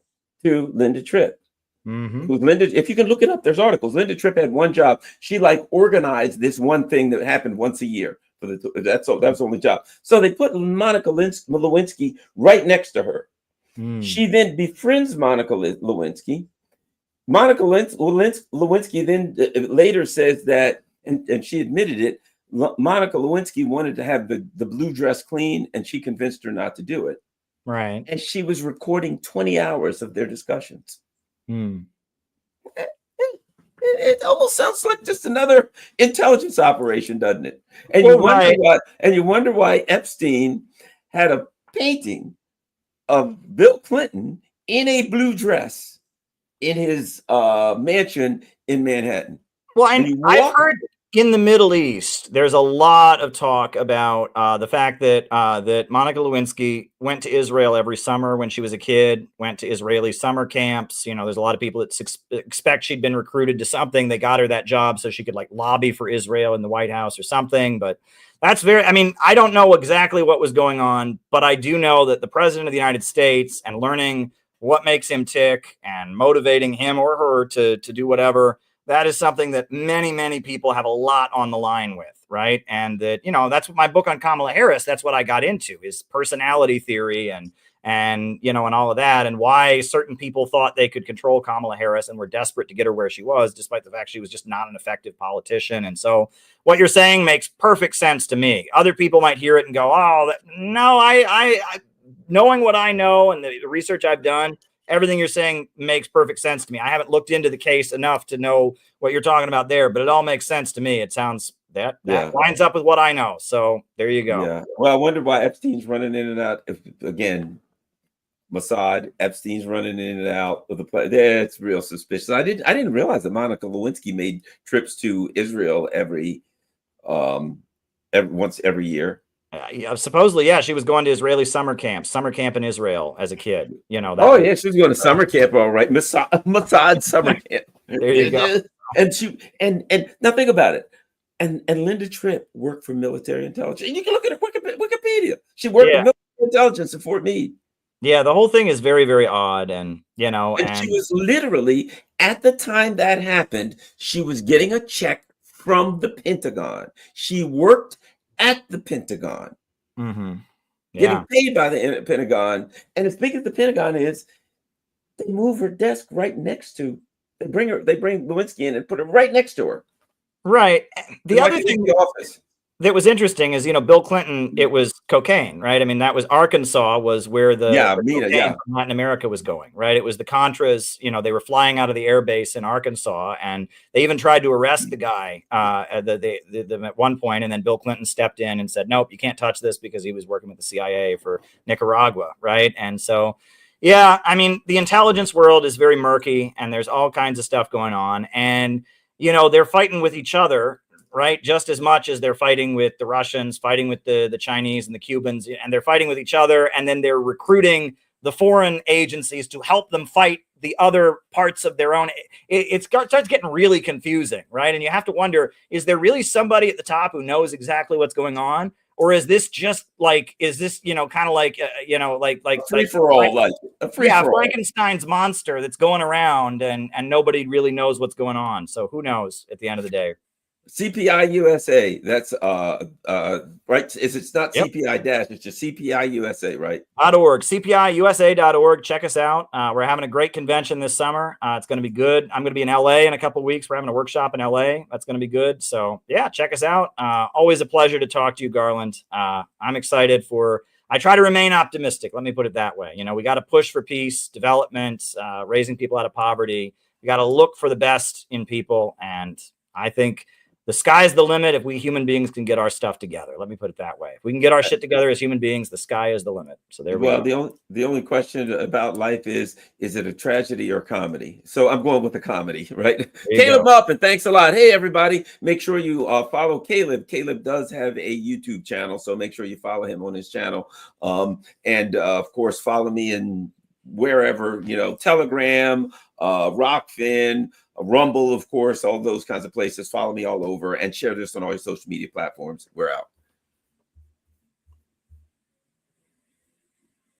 to Linda Tripp. Mm-hmm. It was Linda. If you can look it up, there's articles. Linda Tripp had one job. She like organized this one thing that happened once a year. That's all. That was the only job. So they put Monica Lewinsky right next to her. She then befriends Monica Lewinsky. Monica Lewinsky then later says that, and she admitted it, Monica Lewinsky wanted to have the blue dress clean, and she convinced her not to do it. Right. And she was recording 20 hours of their discussions. It almost sounds like just another intelligence operation, doesn't it? And you wonder why Epstein had a painting of Bill Clinton in a blue dress in his mansion in Manhattan. Well, and I've heard in the Middle East, there's a lot of talk about the fact that that Monica Lewinsky went to Israel every summer when she was a kid, went to Israeli summer camps. You know, there's a lot of people that expect she'd been recruited to something. They got her that job so she could like lobby for Israel in the White House or something. But that's I mean, I don't know exactly what was going on, but I do know that the president of the United States, and learning what makes him tick and motivating him or her to do whatever, that is something that many, many people have a lot on the line with, right? And that, you know, that's what my book on Kamala Harris, that's what I got into, is personality theory and you know, and all of that, and why certain people thought they could control Kamala Harris and were desperate to get her where she was, despite the fact she was just not an effective politician. And so what you're saying makes perfect sense to me. Other people might hear it and go, oh, no, I knowing what I know and the research I've done, everything you're saying makes perfect sense to me. I haven't looked into the case enough to know what you're talking about there, but it all makes sense to me. It sounds that lines up with what I know. So there you go. Yeah. Well, I wonder why Epstein's running in and out. If, again, Mossad, Epstein's running in and out of the place. It's real suspicious. I didn't realize that Monica Lewinsky made trips to Israel once every year. Supposedly, yeah, she was going to Israeli summer camp in Israel as a kid. You know. Yeah, she was going to summer camp. All right, Mossad summer camp. There you go. And she and now think about it. And Linda Tripp worked for military intelligence. And you can look at her Wikipedia. She worked for military intelligence in Fort Meade. Yeah, the whole thing is very, very odd, and you know, and she was literally at the time that happened, she was getting a check from the Pentagon. She worked at the Pentagon, getting paid by the Pentagon. And as big as the Pentagon is, they move her desk right next to. They bring Lewinsky in and put her right next to her. Right. The other thing that was interesting is, you know, Bill Clinton, it was cocaine, right? I mean, that was Arkansas was where the from Latin America was going, right? It was the Contras, you know, they were flying out of the air base in Arkansas, and they even tried to arrest the guy at one point, and then Bill Clinton stepped in and said, nope, you can't touch this, because he was working with the CIA for Nicaragua, right? And so, yeah, I mean, the intelligence world is very murky, and there's all kinds of stuff going on, and, you know, they're fighting with each other, right? Just as much as they're fighting with the Russians, fighting with the Chinese and the Cubans, and they're fighting with each other. And then they're recruiting the foreign agencies to help them fight the other parts of their own. It starts getting really confusing, right? And you have to wonder, is there really somebody at the top who knows exactly what's going on? Or is this just like, you know, kind of like, you know, like free for all, like a free for all. Frankenstein's monster that's going around and nobody really knows what's going on. So who knows at the end of the day? CPI USA. That's right. It's not CPI dash. It's just CPI USA, right? .org. CPIUSA.org. Check us out. We're having a great convention this summer. It's going to be good. I'm going to be in LA in a couple of weeks. We're having a workshop in LA. That's going to be good. So yeah, check us out. Always a pleasure to talk to you, Garland. I'm excited I try to remain optimistic. Let me put it that way. You know, we got to push for peace, development, raising people out of poverty. We got to look for the best in people. And I think the sky's the limit if we human beings can get our stuff together. Let me put it that way. If we can get our shit together as human beings, the sky is the limit. So there we go. The only question about life is it a tragedy or comedy? So I'm going with the comedy, right? Caleb up, and thanks a lot. Hey, everybody, make sure you follow Caleb. Caleb does have a YouTube channel, so make sure you follow him on his channel. And of course, follow me in wherever, you know, Telegram, Rockfin, Rumble, of course, all those kinds of places. Follow me all over and share this on all your social media platforms. We're out.